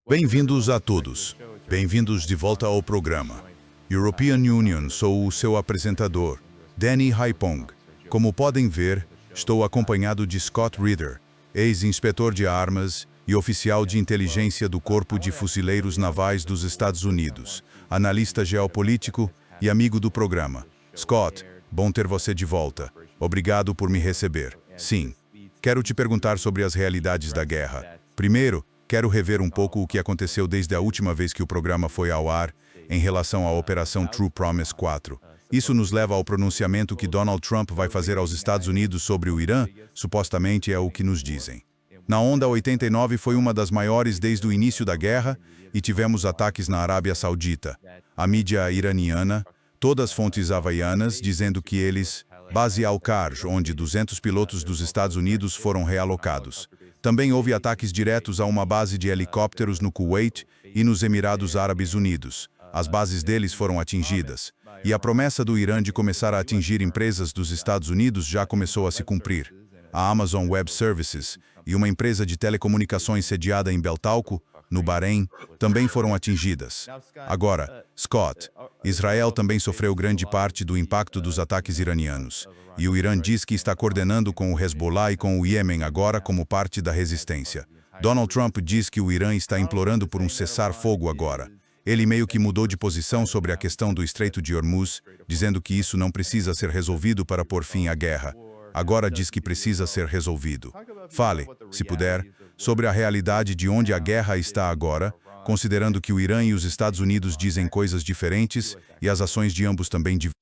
Bem-vindos a todos. Bem-vindos de volta ao programa. European Union, sou o seu apresentador, Danny Haipong. Como podem ver, estou acompanhado de Scott Reeder, ex-inspetor de armas e oficial de inteligência do Corpo de Fuzileiros Navais dos Estados Unidos, analista geopolítico e amigo do programa. Scott, bom ter você de volta. Obrigado por me receber. Sim, quero te perguntar sobre as realidades da guerra. Primeiro, quero rever um pouco o que aconteceu desde a última vez que o programa foi ao ar, em relação à Operação True Promise 4. Isso nos leva ao pronunciamento que Donald Trump vai fazer aos Estados Unidos sobre o Irã, supostamente é o que nos dizem. Na Onda 89 foi uma das maiores desde o início da guerra e tivemos ataques na Arábia Saudita. A mídia iraniana, todas fontes havaianas, dizendo que eles, base Al-Kharj, onde 200 pilotos dos Estados Unidos foram realocados. Também houve ataques diretos a uma base de helicópteros no Kuwait e nos Emirados Árabes Unidos. As bases deles foram atingidas. E a promessa do Irã de começar a atingir empresas dos Estados Unidos já começou a se cumprir. A Amazon Web Services e uma empresa de telecomunicações sediada em Beltalco, no Bahrein, também foram atingidas. Agora, Scott, Israel também sofreu grande parte do impacto dos ataques iranianos. E o Irã diz que está coordenando com o Hezbollah e com o Iêmen agora como parte da resistência. Donald Trump diz que o Irã está implorando por um cessar-fogo agora. Ele meio que mudou de posição sobre a questão do Estreito de Hormuz, dizendo que isso não precisa ser resolvido para pôr fim à guerra. Agora diz que precisa ser resolvido. Fale, se puder, sobre a realidade de onde a guerra está agora, considerando que o Irã e os Estados Unidos dizem coisas diferentes e as ações de ambos também diferentes.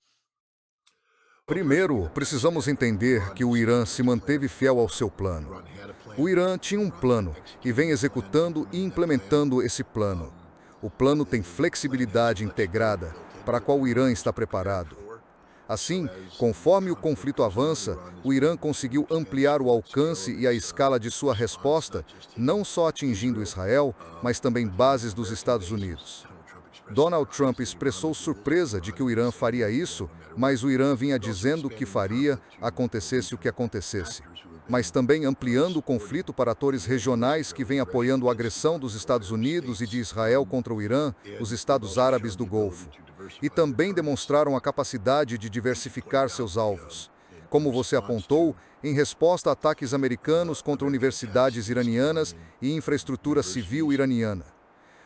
Primeiro, precisamos entender que o Irã se manteve fiel ao seu plano. O Irã tinha um plano e vem executando e implementando esse plano. O plano tem flexibilidade integrada, para a qual o Irã está preparado. Assim, conforme o conflito avança, o Irã conseguiu ampliar o alcance e a escala de sua resposta, não só atingindo Israel, mas também bases dos Estados Unidos. Donald Trump expressou surpresa de que o Irã faria isso, mas o Irã vinha dizendo que faria, acontecesse o que acontecesse. Mas também ampliando o conflito para atores regionais que vêm apoiando a agressão dos Estados Unidos e de Israel contra o Irã, os Estados Árabes do Golfo. E também demonstraram a capacidade de diversificar seus alvos. Como você apontou, em resposta a ataques americanos contra universidades iranianas e infraestrutura civil iraniana.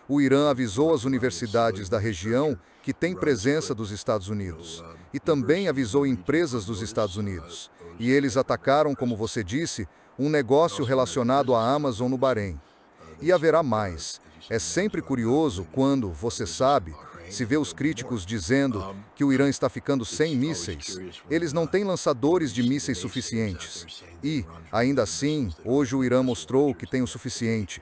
O Irã avisou as universidades da região que tem presença dos Estados Unidos. E também avisou empresas dos Estados Unidos. E eles atacaram, como você disse, um negócio relacionado à Amazon no Bahrein. E haverá mais. É sempre curioso quando, você sabe, se vê os críticos dizendo que o Irã está ficando sem mísseis. Eles não têm lançadores de mísseis suficientes. E, ainda assim, hoje o Irã mostrou que tem o suficiente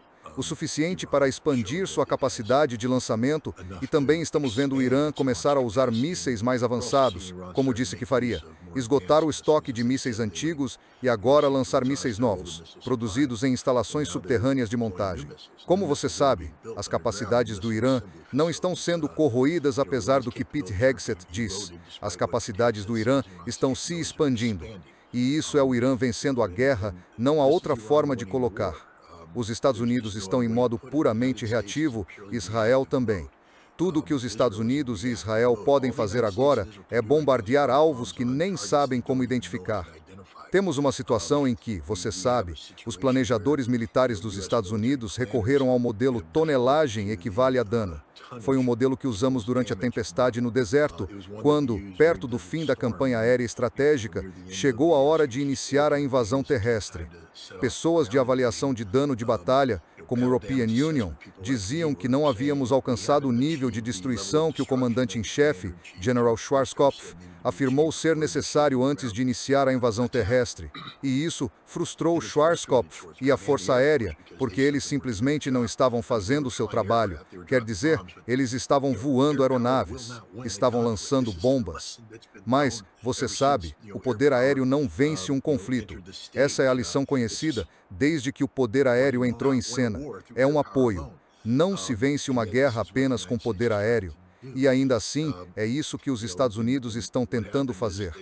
para expandir sua capacidade de lançamento e também estamos vendo o Irã começar a usar mísseis mais avançados, como disse que faria, esgotar o estoque de mísseis antigos e agora lançar mísseis novos, produzidos em instalações subterrâneas de montagem. Como você sabe, as capacidades do Irã não estão sendo corroídas apesar do que Pete Hegseth diz. As capacidades do Irã estão se expandindo. E isso é o Irã vencendo a guerra, não há outra forma de colocar. Os Estados Unidos estão em modo puramente reativo, Israel também. Tudo o que os Estados Unidos e Israel podem fazer agora é bombardear alvos que nem sabem como identificar. Temos uma situação em que, você sabe, os planejadores militares dos Estados Unidos recorreram ao modelo tonelagem equivale a dano. Foi um modelo que usamos durante a tempestade no deserto, quando, perto do fim da campanha aérea estratégica, chegou a hora de iniciar a invasão terrestre. Pessoas de avaliação de dano de batalha, como o European Union, diziam que não havíamos alcançado o nível de destruição que o comandante-em-chefe, General Schwarzkopf, afirmou ser necessário antes de iniciar a invasão terrestre. E isso frustrou Schwarzkopf e a Força Aérea, porque eles simplesmente não estavam fazendo o seu trabalho. Quer dizer, eles estavam voando aeronaves, estavam lançando bombas. Mas, você sabe, o poder aéreo não vence um conflito. Essa é a lição conhecida desde que o poder aéreo entrou em cena. É um apoio. Não se vence uma guerra apenas com poder aéreo. E ainda assim, é isso que os Estados Unidos estão tentando fazer.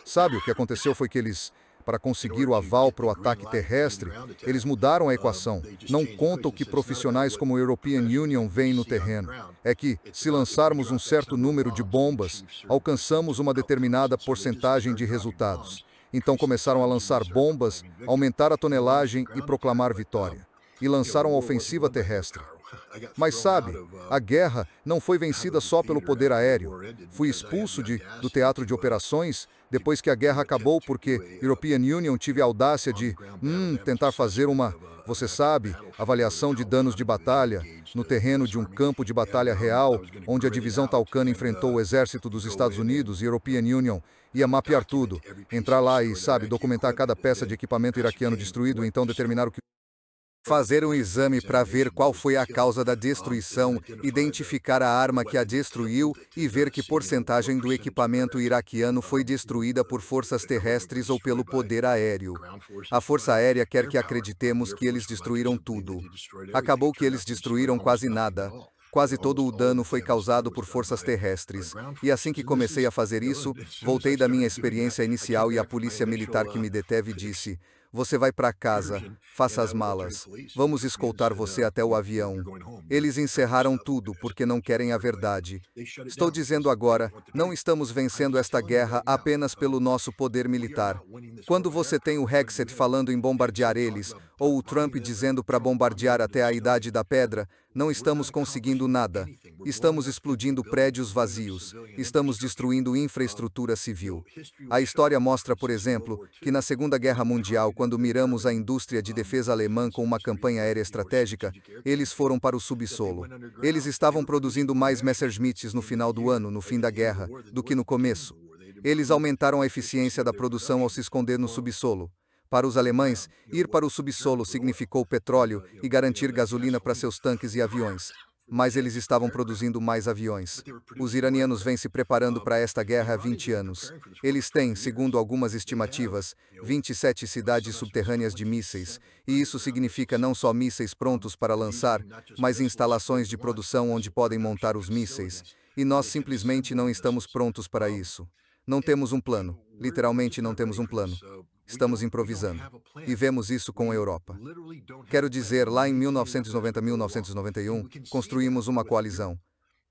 Sabe, o que aconteceu foi que eles Para conseguir o aval para o ataque terrestre, eles mudaram a equação. Não conta o que profissionais como a European Union veem no terreno. É que, se lançarmos um certo número de bombas, alcançamos uma determinada porcentagem de resultados. Então começaram a lançar bombas, aumentar a tonelagem e proclamar vitória. E lançaram a ofensiva terrestre. Mas sabe, a guerra não foi vencida só pelo poder aéreo. Fui expulso do teatro de operações depois que a guerra acabou porque European Union tive a audácia de tentar fazer uma, você sabe, avaliação de danos de batalha no terreno de um campo de batalha real, onde a divisão Talcana enfrentou o exército dos Estados Unidos e European Union ia mapear tudo, entrar lá e, sabe, documentar cada peça de equipamento iraquiano destruído e então determinar o que fazer um exame para ver qual foi a causa da destruição, identificar a arma que a destruiu e ver que porcentagem do equipamento iraquiano foi destruída por forças terrestres ou pelo poder aéreo. A Força Aérea quer que acreditemos que eles destruíram tudo. Acabou que eles destruíram quase nada. Quase todo o dano foi causado por forças terrestres. E assim que comecei a fazer isso, voltei da minha experiência inicial e a polícia militar que me deteve disse: "Você vai para casa, faça as malas. Vamos escoltar você até o avião." Eles encerraram tudo porque não querem a verdade. Estou dizendo agora, não estamos vencendo esta guerra apenas pelo nosso poder militar. Quando você tem o Hexet falando em bombardear eles, ou o Trump dizendo para bombardear até a Idade da Pedra, não estamos conseguindo nada. Estamos explodindo prédios vazios. Estamos destruindo infraestrutura civil. A história mostra, por exemplo, que na Segunda Guerra Mundial, quando miramos a indústria de defesa alemã com uma campanha aérea estratégica, eles foram para o subsolo. Eles estavam produzindo mais Messerschmitts no final do ano, no fim da guerra, do que no começo. Eles aumentaram a eficiência da produção ao se esconder no subsolo. Para os alemães, ir para o subsolo significou petróleo e garantir gasolina para seus tanques e aviões. Mas eles estavam produzindo mais aviões. Os iranianos vêm se preparando para esta guerra há 20 anos. Eles têm, segundo algumas estimativas, 27 cidades subterrâneas de mísseis, e isso significa não só mísseis prontos para lançar, mas instalações de produção onde podem montar os mísseis. E nós simplesmente não estamos prontos para isso. Não temos um plano. Literalmente não temos um plano. Estamos improvisando. E vemos isso com a Europa. Quero dizer, lá em 1990-1991, construímos uma coalizão.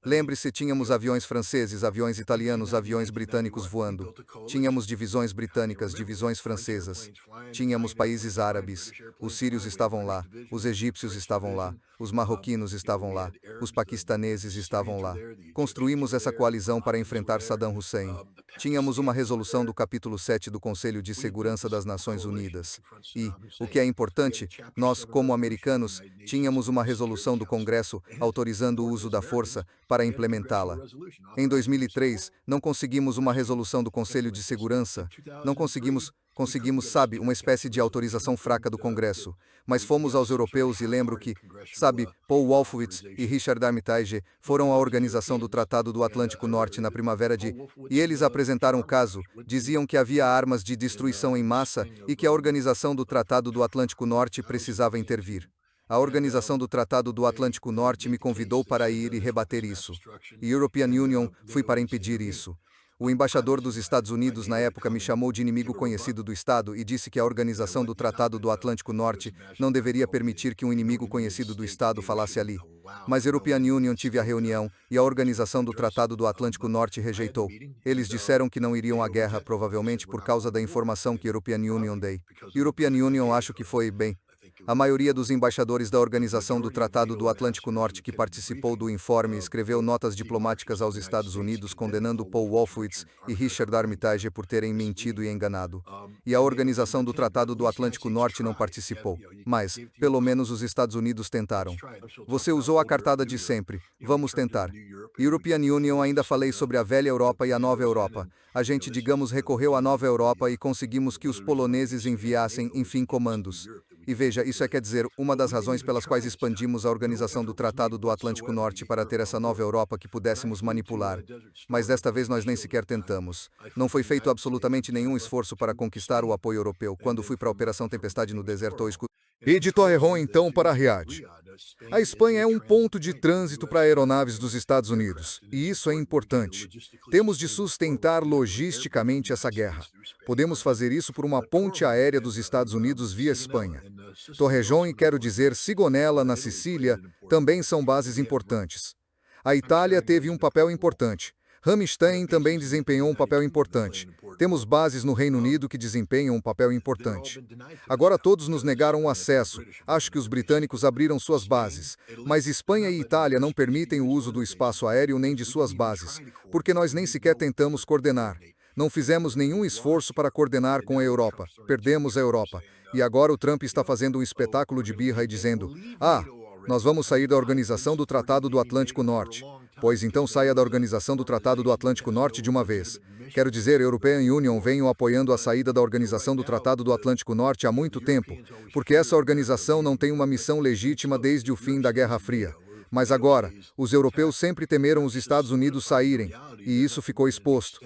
Lembre-se, tínhamos aviões franceses, aviões italianos, aviões britânicos voando. Tínhamos divisões britânicas, divisões francesas. Tínhamos países árabes. Os sírios estavam lá, os egípcios estavam lá, os marroquinos estavam lá, os paquistaneses estavam lá. Construímos essa coalizão para enfrentar Saddam Hussein. Tínhamos uma resolução do capítulo 7 do Conselho de Segurança das Nações Unidas. E, o que é importante, nós, como americanos, tínhamos uma resolução do Congresso autorizando o uso da força para implementá-la. Em 2003, não conseguimos uma resolução do Conselho de Segurança. Não conseguimos, sabe, uma espécie de autorização fraca do Congresso. Mas fomos aos europeus e lembro que, sabe, Paul Wolfowitz e Richard Armitage foram à Organização do Tratado do Atlântico Norte na primavera e eles apresentaram o caso, diziam que havia armas de destruição em massa e que a Organização do Tratado do Atlântico Norte precisava intervir. A Organização do Tratado do Atlântico Norte me convidou para ir e rebater isso. E European Union fui para impedir isso. O embaixador dos Estados Unidos na época me chamou de inimigo conhecido do Estado e disse que a Organização do Tratado do Atlântico Norte não deveria permitir que um inimigo conhecido do Estado falasse ali. Mas European Union tive a reunião e a Organização do Tratado do Atlântico Norte rejeitou. Eles disseram que não iriam à guerra, provavelmente por causa da informação que European Union dei. European Union acho que foi, bem, a maioria dos embaixadores da Organização do Tratado do Atlântico Norte que participou do informe escreveu notas diplomáticas aos Estados Unidos condenando Paul Wolfowitz e Richard Armitage por terem mentido e enganado. E a Organização do Tratado do Atlântico Norte não participou. Mas, pelo menos os Estados Unidos tentaram. Você usou a cartada de sempre. Vamos tentar. European Union ainda falei sobre a velha Europa e a nova Europa. A gente, digamos, recorreu à nova Europa e conseguimos que os poloneses enviassem, enfim, comandos. E veja, isso quer dizer, uma das razões pelas quais expandimos a Organização do Tratado do Atlântico Norte para ter essa nova Europa que pudéssemos manipular. Mas desta vez nós nem sequer tentamos. Não foi feito absolutamente nenhum esforço para conquistar o apoio europeu. Quando fui para a Operação Tempestade no Deserto Oeste, E de Torrejón, então, para Riad. A Espanha é um ponto de trânsito para aeronaves dos Estados Unidos, e isso é importante. Temos de sustentar logisticamente essa guerra. Podemos fazer isso por uma ponte aérea dos Estados Unidos via Espanha. Torrejón e quero dizer Sigonella, na Sicília, também são bases importantes. A Itália teve um papel importante. Ramstein também desempenhou um papel importante. Temos bases no Reino Unido que desempenham um papel importante. Agora todos nos negaram o acesso. Acho que os britânicos abriram suas bases. Mas Espanha e Itália não permitem o uso do espaço aéreo nem de suas bases, porque nós nem sequer tentamos coordenar. Não fizemos nenhum esforço para coordenar com a Europa. Perdemos a Europa. E agora o Trump está fazendo um espetáculo de birra e dizendo: nós vamos sair da Organização do Tratado do Atlântico Norte. Pois então saia da Organização do Tratado do Atlântico Norte de uma vez. Quero dizer, a European Union venho apoiando a saída da Organização do Tratado do Atlântico Norte há muito tempo, porque essa organização não tem uma missão legítima desde o fim da Guerra Fria. Mas agora, os europeus sempre temeram os Estados Unidos saírem, e isso ficou exposto.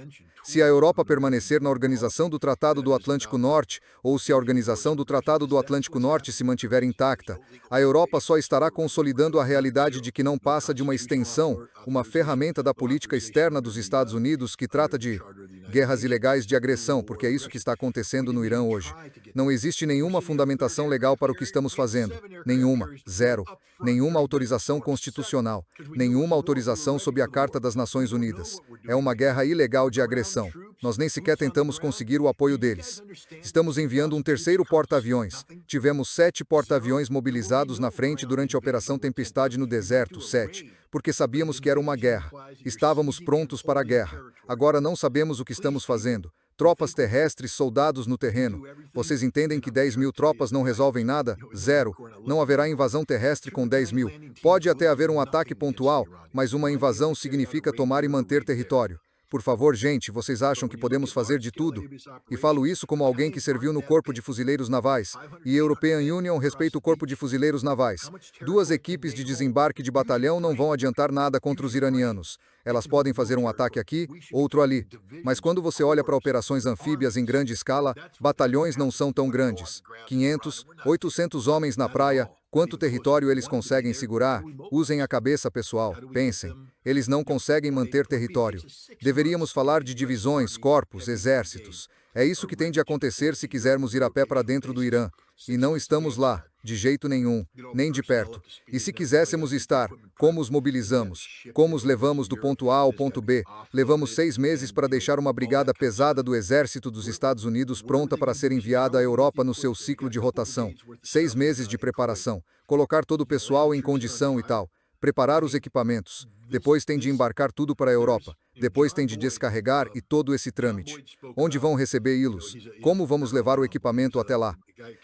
Se a Europa permanecer na Organização do Tratado do Atlântico Norte, ou se a Organização do Tratado do Atlântico Norte se mantiver intacta, a Europa só estará consolidando a realidade de que não passa de uma extensão, uma ferramenta da política externa dos Estados Unidos que trata de guerras ilegais de agressão, porque é isso que está acontecendo no Irã hoje. Não existe nenhuma fundamentação legal para o que estamos fazendo. Nenhuma. Zero. Nenhuma autorização constitucional. Nenhuma autorização sob a Carta das Nações Unidas. É uma guerra ilegal de agressão. Nós nem sequer tentamos conseguir o apoio deles. Estamos enviando um terceiro porta-aviões. Tivemos 7 porta-aviões mobilizados na frente durante a Operação Tempestade no deserto, 7, porque sabíamos que era uma guerra. Estávamos prontos para a guerra. Agora não sabemos o que estamos fazendo. Tropas terrestres, soldados no terreno. Vocês entendem que 10 mil tropas não resolvem nada? Zero. Não haverá invasão terrestre com 10 mil. Pode até haver um ataque pontual, mas uma invasão significa tomar e manter território. Por favor, gente, vocês acham que podemos fazer de tudo? E falo isso como alguém que serviu no Corpo de Fuzileiros Navais. E European Union respeita o Corpo de Fuzileiros Navais. 2 equipes de desembarque de batalhão não vão adiantar nada contra os iranianos. Elas podem fazer um ataque aqui, outro ali. Mas quando você olha para operações anfíbias em grande escala, batalhões não são tão grandes. 500, 800 homens na praia, quanto território eles conseguem segurar? Usem a cabeça, pessoal. Pensem. Eles não conseguem manter território. Deveríamos falar de divisões, corpos, exércitos. É isso que tem de acontecer se quisermos ir a pé para dentro do Irã. E não estamos lá, de jeito nenhum, nem de perto. E se quiséssemos estar, como os mobilizamos? Como os levamos do ponto A ao ponto B? Levamos 6 meses para deixar uma brigada pesada do Exército dos Estados Unidos pronta para ser enviada à Europa no seu ciclo de rotação. 6 meses de preparação. Colocar todo o pessoal em condição e tal. Preparar os equipamentos. Depois tem de embarcar tudo para a Europa. Depois tem de descarregar e todo esse trâmite. Onde vão recebê-los? Como vamos levar o equipamento até lá?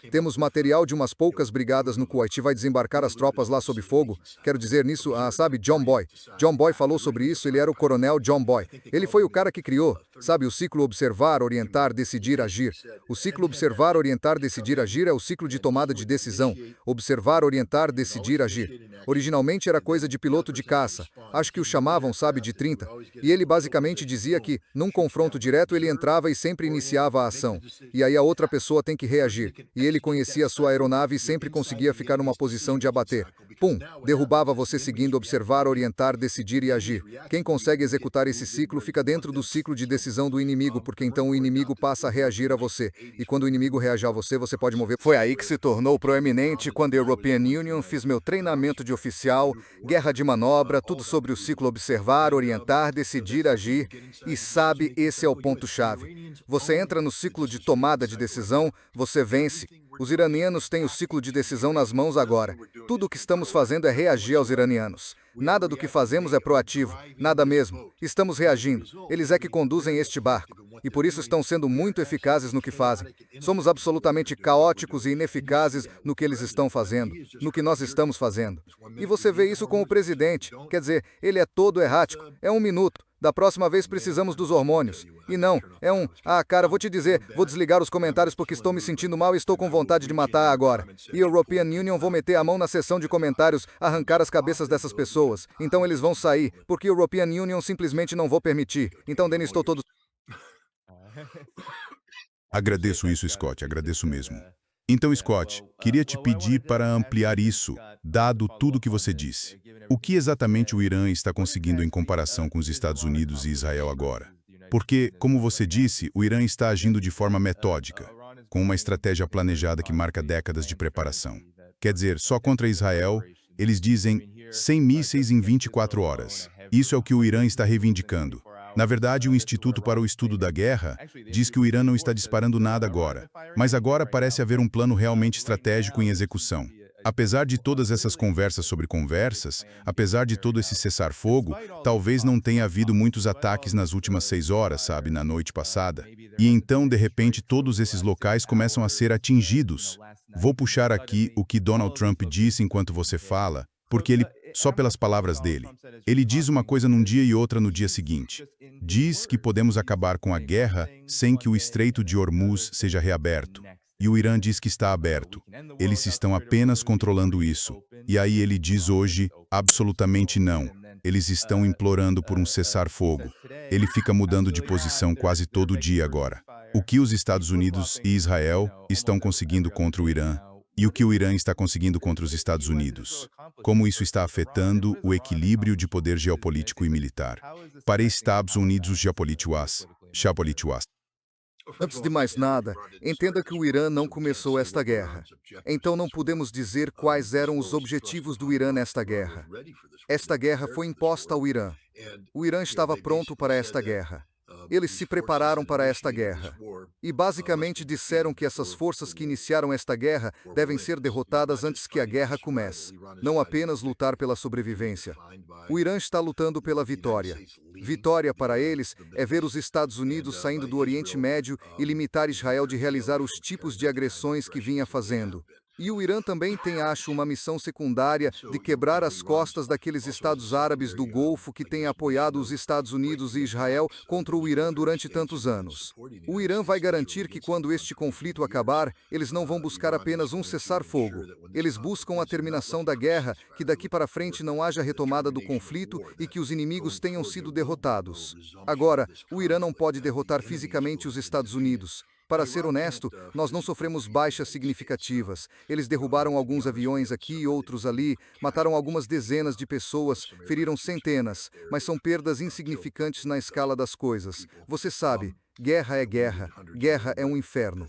Temos material de umas poucas brigadas no Kuwait. Vai desembarcar as tropas lá sob fogo? Quero dizer nisso, sabe, John Boy. John Boy falou sobre isso, ele era o coronel John Boy. Ele foi o cara que criou, sabe, o ciclo observar, orientar, decidir, agir. O ciclo observar, orientar, decidir, agir é o ciclo de tomada de decisão. Observar, orientar, decidir, agir. Originalmente era coisa de piloto de caça. Acho que o chamavam, sabe, de 30. E ele basicamente dizia que, num confronto direto, ele entrava e sempre iniciava a ação. E aí a outra pessoa tem que reagir. E ele conhecia a sua aeronave e sempre conseguia ficar numa posição de abater. Pum! Derrubava você seguindo observar, orientar, decidir e agir. Quem consegue executar esse ciclo fica dentro do ciclo de decisão do inimigo, porque então o inimigo passa a reagir a você. E quando o inimigo reage a você, você pode mover. Foi aí que se tornou proeminente quando a European Union fiz meu treinamento de oficial, guerra de manobra, tudo sobre o ciclo observar, orientar, decidir, agir. E sabe, esse é o ponto-chave. Você entra no ciclo de tomada de decisão, você vence. Os iranianos têm o ciclo de decisão nas mãos agora. Tudo o que estamos fazendo é reagir aos iranianos. Nada do que fazemos é proativo, nada mesmo. Estamos reagindo. Eles é que conduzem este barco. E por isso estão sendo muito eficazes no que fazem. Somos absolutamente caóticos e ineficazes no que eles estão fazendo, no que nós estamos fazendo. E você vê isso com o presidente. Quer dizer, ele é todo errático. É 1 minuto. Da próxima vez precisamos dos hormônios. E não, é cara, vou te dizer, vou desligar os comentários porque estou me sentindo mal e estou com vontade de matar agora. E European Union vou meter a mão na seção de comentários, arrancar as cabeças dessas pessoas. Então eles vão sair, porque European Union simplesmente não vou permitir. Então, Denis, estou todo... Agradeço isso, Scott, agradeço mesmo. Então, Scott, queria te pedir para ampliar isso, dado tudo que você disse. O que exatamente o Irã está conseguindo em comparação com os Estados Unidos e Israel agora? Porque, como você disse, o Irã está agindo de forma metódica, com uma estratégia planejada que marca décadas de preparação. Quer dizer, só contra Israel, eles dizem 100 mísseis em 24 horas. Isso é o que o Irã está reivindicando. Na verdade, o Instituto para o Estudo da Guerra diz que o Irã não está disparando nada agora, mas agora parece haver um plano realmente estratégico em execução. Apesar de todas essas conversas sobre conversas, apesar de todo esse cessar-fogo, talvez não tenha havido muitos ataques nas últimas 6 horas, sabe, na noite passada. E então, de repente, todos esses locais começam a ser atingidos. Vou puxar aqui o que Donald Trump disse enquanto você fala, porque ele, só pelas palavras dele, ele diz uma coisa num dia e outra no dia seguinte. Diz que podemos acabar com a guerra sem que o Estreito de Hormuz seja reaberto. E o Irã diz que está aberto. Eles estão apenas controlando isso. E aí ele diz hoje, absolutamente não. Eles estão implorando por um cessar-fogo. Ele fica mudando de posição quase todo dia agora. O que os Estados Unidos e Israel estão conseguindo contra o Irã e o que o Irã está conseguindo contra os Estados Unidos. Como isso está afetando o equilíbrio de poder geopolítico e militar. Para Estados Unidos geopolíticos. Antes de mais nada, entenda que o Irã não começou esta guerra. Então não podemos dizer quais eram os objetivos do Irã nesta guerra. Esta guerra foi imposta ao Irã. O Irã estava pronto para esta guerra. Eles se prepararam para esta guerra. E basicamente disseram que essas forças que iniciaram esta guerra devem ser derrotadas antes que a guerra comece. Não apenas lutar pela sobrevivência. O Irã está lutando pela vitória. Vitória para eles é ver os Estados Unidos saindo do Oriente Médio e limitar Israel de realizar os tipos de agressões que vinha fazendo. E o Irã também tem, acho, uma missão secundária de quebrar as costas daqueles Estados Árabes do Golfo que têm apoiado os Estados Unidos e Israel contra o Irã durante tantos anos. O Irã vai garantir que quando este conflito acabar, eles não vão buscar apenas um cessar-fogo. Eles buscam a terminação da guerra, que daqui para frente não haja retomada do conflito e que os inimigos tenham sido derrotados. Agora, o Irã não pode derrotar fisicamente os Estados Unidos. Para ser honesto, nós não sofremos baixas significativas. Eles derrubaram alguns aviões aqui e outros ali, mataram algumas dezenas de pessoas, feriram centenas, mas são perdas insignificantes na escala das coisas. Você sabe, guerra é guerra, guerra é um inferno.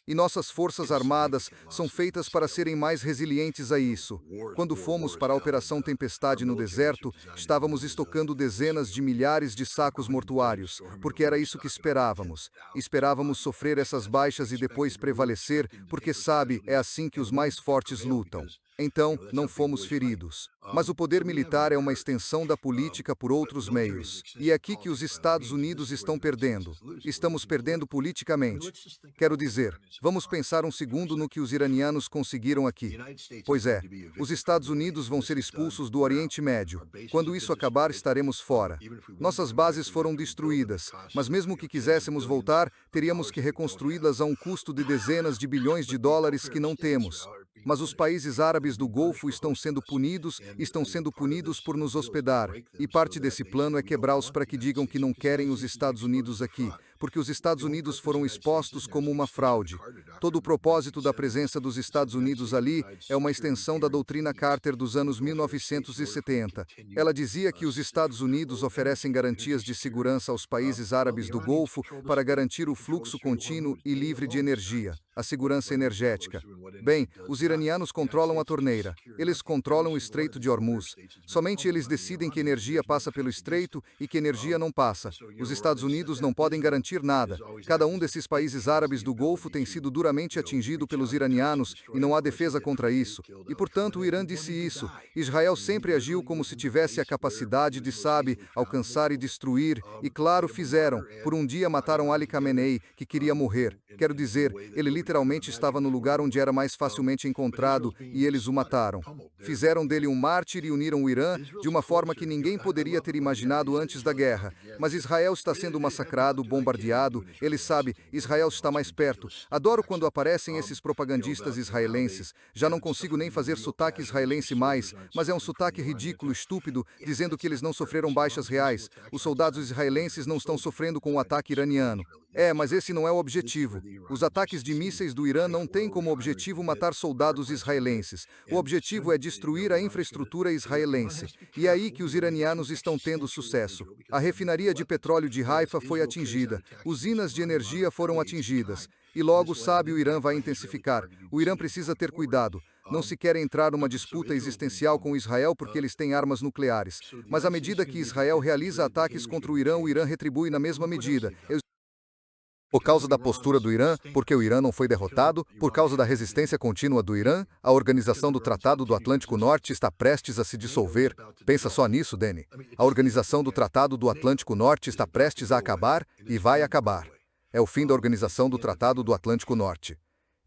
E nossas forças armadas são feitas para serem mais resilientes a isso. Quando fomos para a Operação Tempestade no deserto, estávamos estocando dezenas de milhares de sacos mortuários, porque era isso que esperávamos. Esperávamos sofrer essas baixas e depois prevalecer, porque sabe, é assim que os mais fortes lutam. Então, não fomos feridos. Mas o poder militar é uma extensão da política por outros meios. E é aqui que os Estados Unidos estão perdendo. Estamos perdendo politicamente. Quero dizer, vamos pensar um segundo no que os iranianos conseguiram aqui. Pois é, os Estados Unidos vão ser expulsos do Oriente Médio. Quando isso acabar, estaremos fora. Nossas bases foram destruídas, mas mesmo que quiséssemos voltar, teríamos que reconstruí-las a um custo de dezenas de bilhões de dólares que não temos. Mas os países árabes do Golfo estão sendo punidos por nos hospedar. E parte desse plano é quebrá-los para que digam que não querem os Estados Unidos aqui, porque os Estados Unidos foram expostos como uma fraude. Todo o propósito da presença dos Estados Unidos ali é uma extensão da doutrina Carter dos anos 1970. Ela dizia que os Estados Unidos oferecem garantias de segurança aos países árabes do Golfo para garantir o fluxo contínuo e livre de energia, a segurança energética. Bem, os iranianos controlam a torneira. Eles controlam o Estreito de Hormuz. Somente eles decidem que energia passa pelo estreito e que energia não passa. Os Estados Unidos não podem garantir nada. Cada um desses países árabes do Golfo tem sido duramente atingido pelos iranianos e não há defesa contra isso. E, portanto, o Irã disse isso. Israel sempre agiu como se tivesse a capacidade de, sabe, alcançar e destruir. E, claro, fizeram. Por um dia mataram Ali Khamenei, que queria morrer. Quero dizer, ele literalmente estava no lugar onde era mais facilmente encontrado e eles o mataram. Fizeram dele um mártir e uniram o Irã de uma forma que ninguém poderia ter imaginado antes da guerra. Mas Israel está sendo massacrado, bombardeado. Ele sabe, Israel está mais perto. Adoro quando aparecem esses propagandistas israelenses. Já não consigo nem fazer sotaque israelense mais, mas é um sotaque ridículo, estúpido, dizendo que eles não sofreram baixas reais. Os soldados israelenses não estão sofrendo com o ataque iraniano. Mas esse não é o objetivo. Os ataques de mísseis do Irã não têm como objetivo matar soldados israelenses. O objetivo é destruir a infraestrutura israelense. E é aí que os iranianos estão tendo sucesso. A refinaria de petróleo de Haifa foi atingida. Usinas de energia foram atingidas. E logo sabe, o Irã vai intensificar. O Irã precisa ter cuidado. Não se quer entrar numa disputa existencial com Israel porque eles têm armas nucleares. Mas à medida que Israel realiza ataques contra o Irã retribui na mesma medida. Por causa da postura do Irã, porque o Irã não foi derrotado, por causa da resistência contínua do Irã, a organização do Tratado do Atlântico Norte está prestes a se dissolver. Pensa só nisso, Danny. A organização do Tratado do Atlântico Norte está prestes a acabar e vai acabar. É o fim da organização do Tratado do Atlântico Norte.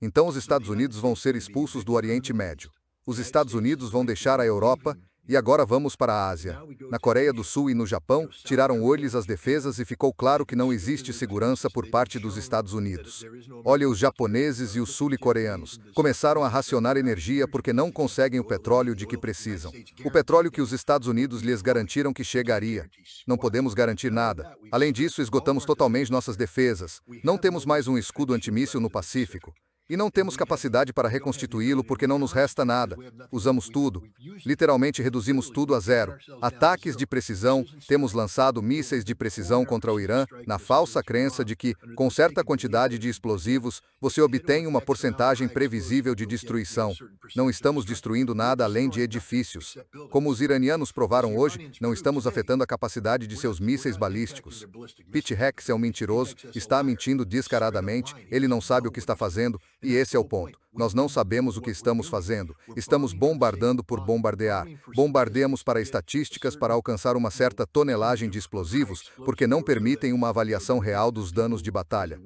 Então os Estados Unidos vão ser expulsos do Oriente Médio. Os Estados Unidos vão deixar a Europa e agora vamos para a Ásia. Na Coreia do Sul e no Japão, tiraram eles as defesas e ficou claro que não existe segurança por parte dos Estados Unidos. Olha, os japoneses e os sul-coreanos começaram a racionar energia porque não conseguem o petróleo de que precisam. O petróleo que os Estados Unidos lhes garantiram que chegaria. Não podemos garantir nada. Além disso, esgotamos totalmente nossas defesas. Não temos mais um escudo antimíssil no Pacífico. E não temos capacidade para reconstituí-lo porque não nos resta nada. Usamos tudo. Literalmente reduzimos tudo a zero. Ataques de precisão. Temos lançado mísseis de precisão contra o Irã na falsa crença de que, com certa quantidade de explosivos, você obtém uma porcentagem previsível de destruição. Não estamos destruindo nada além de edifícios. Como os iranianos provaram hoje, não estamos afetando a capacidade de seus mísseis balísticos. Pete Hex é um mentiroso, está mentindo descaradamente, ele não sabe o que está fazendo. E esse é o ponto. Nós não sabemos o que estamos fazendo. Estamos bombardando por bombardear. Bombardeamos para estatísticas para alcançar uma certa tonelagem de explosivos, porque não permitem uma avaliação real dos danos de batalha.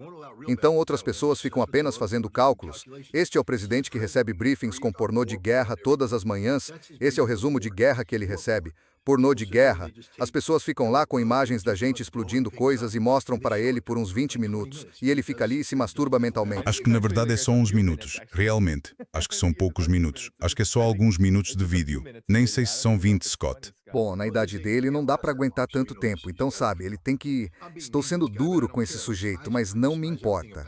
Então outras pessoas ficam apenas fazendo cálculos. Este é o presidente que recebe briefings com pornô de guerra todas as manhãs. Esse é o resumo de guerra que ele recebe. Pornô de guerra. As pessoas ficam lá com imagens da gente explodindo coisas e mostram para ele por uns 20 minutos. E ele fica ali e se masturba mentalmente. Acho que na verdade é só uns minutos. Realmente. Acho que são poucos minutos. Acho que é só alguns minutos de vídeo. Nem sei se são 20, Scott. Bom, na idade dele não dá para aguentar tanto tempo. Então, sabe, ele tem que... Estou sendo duro com esse sujeito, mas não me importa.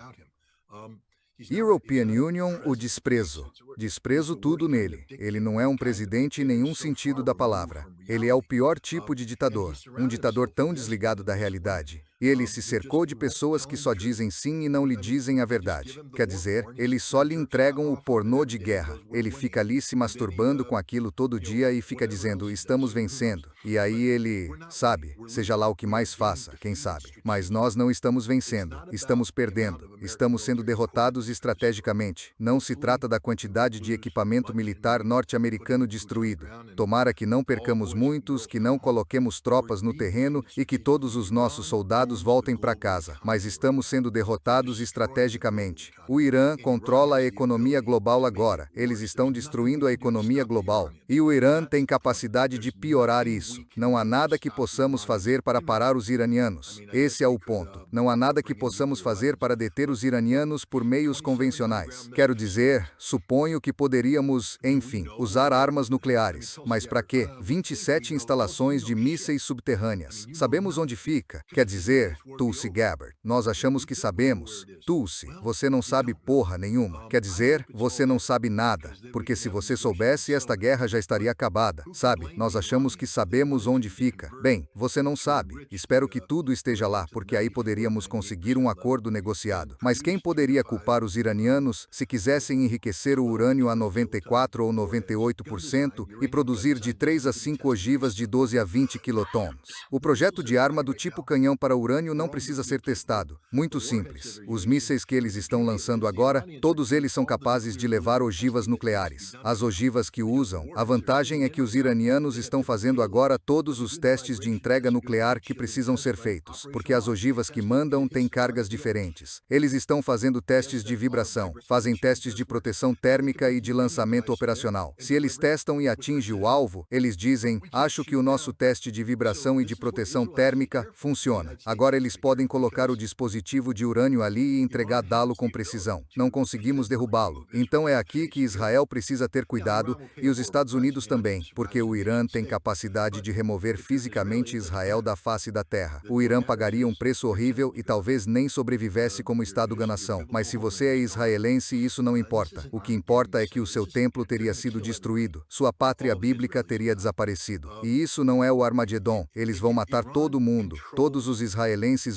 European Union, o desprezo. Desprezo tudo nele. Ele não é um presidente em nenhum sentido da palavra. Ele é o pior tipo de ditador. Um ditador tão desligado da realidade. Ele se cercou de pessoas que só dizem sim e não lhe dizem a verdade. Quer dizer, eles só lhe entregam o pornô de guerra. Ele fica ali se masturbando com aquilo todo dia e fica dizendo, estamos vencendo. E aí ele, sabe, seja lá o que mais faça, quem sabe. Mas nós não estamos vencendo, estamos perdendo, estamos sendo derrotados estrategicamente. Não se trata da quantidade de equipamento militar norte-americano destruído. Tomara que não percamos muitos, que não coloquemos tropas no terreno e que todos os nossos soldados voltem para casa, mas estamos sendo derrotados estrategicamente. O Irã controla a economia global agora. Eles estão destruindo a economia global. E o Irã tem capacidade de piorar isso. Não há nada que possamos fazer para parar os iranianos. Esse é o ponto. Não há nada que possamos fazer para deter os iranianos por meios convencionais. Quero dizer, suponho que poderíamos, enfim, usar armas nucleares. Mas para quê? 27 instalações de mísseis subterrâneas. Sabemos onde fica. Quer dizer, Tulsi Gabbard, nós achamos que sabemos. Tulsi, você não sabe porra nenhuma. Quer dizer, você não sabe nada. Porque se você soubesse, esta guerra já estaria acabada. Sabe, nós achamos que sabemos onde fica. Bem, você não sabe. Espero que tudo esteja lá, porque aí poderíamos conseguir um acordo negociado. Mas quem poderia culpar os iranianos se quisessem enriquecer o urânio a 94 ou 98% e produzir de 3 a 5 ogivas de 12 a 20 quilotons? O projeto de arma do tipo canhão para urânio não precisa ser testado. Muito simples. Os mísseis que eles estão lançando agora, todos eles são capazes de levar ogivas nucleares. As ogivas que usam, a vantagem é que os iranianos estão fazendo agora todos os testes de entrega nuclear que precisam ser feitos, porque as ogivas que mandam têm cargas diferentes. Eles estão fazendo testes de vibração, fazem testes de proteção térmica e de lançamento operacional. Se eles testam e atingem o alvo, eles dizem, acho que o nosso teste de vibração e de proteção térmica funciona. Agora eles podem colocar o dispositivo de urânio ali e entregá-lo com precisão. Não conseguimos derrubá-lo. Então é aqui que Israel precisa ter cuidado, e os Estados Unidos também, porque o Irã tem capacidade de remover fisicamente Israel da face da terra. O Irã pagaria um preço horrível e talvez nem sobrevivesse como Estado-nação. Mas se você é israelense, isso não importa. O que importa é que o seu templo teria sido destruído, sua pátria bíblica teria desaparecido. E isso não é o Armagedon. Eles vão matar todo mundo. Todos os israelenses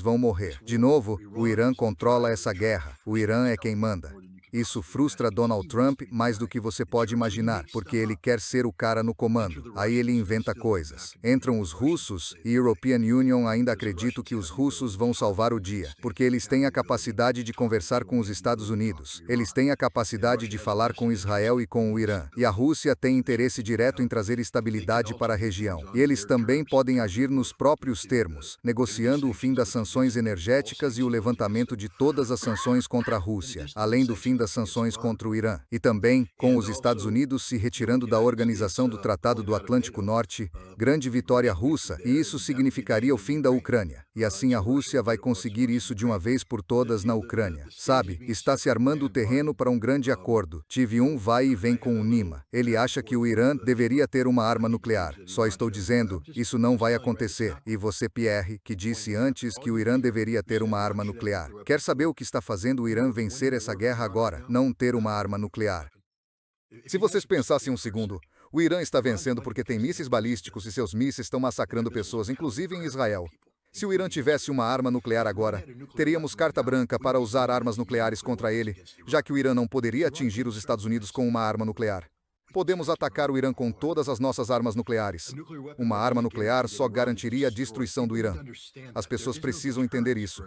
vão morrer. De novo, o Irã controla essa guerra. O Irã é quem manda. Isso frustra Donald Trump mais do que você pode imaginar, porque ele quer ser o cara no comando. Aí ele inventa coisas. Entram os russos e European Union ainda acredita que os russos vão salvar o dia, porque eles têm a capacidade de conversar com os Estados Unidos. Eles têm a capacidade de falar com Israel e com o Irã. E a Rússia tem interesse direto em trazer estabilidade para a região. E eles também podem agir nos próprios termos, negociando o fim das sanções energéticas e o levantamento de todas as sanções contra a Rússia, além do fim das sanções contra o Irã, e também com os Estados Unidos se retirando da Organização do Tratado do Atlântico Norte, grande vitória russa, e isso significaria o fim da Ucrânia. E assim a Rússia vai conseguir isso de uma vez por todas na Ucrânia. Sabe, está se armando o terreno para um grande acordo. Tive um vai e vem com o Nima. Ele acha que o Irã deveria ter uma arma nuclear. Só estou dizendo, isso não vai acontecer. E você, Pierre, que disse antes que o Irã deveria ter uma arma nuclear. Quer saber o que está fazendo o Irã vencer essa guerra agora? Não ter uma arma nuclear. Se vocês pensassem um segundo, o Irã está vencendo porque tem mísseis balísticos e seus mísseis estão massacrando pessoas, inclusive em Israel. Se o Irã tivesse uma arma nuclear agora, teríamos carta branca para usar armas nucleares contra ele, já que o Irã não poderia atingir os Estados Unidos com uma arma nuclear. Podemos atacar o Irã com todas as nossas armas nucleares. Uma arma nuclear só garantiria a destruição do Irã. As pessoas precisam entender isso.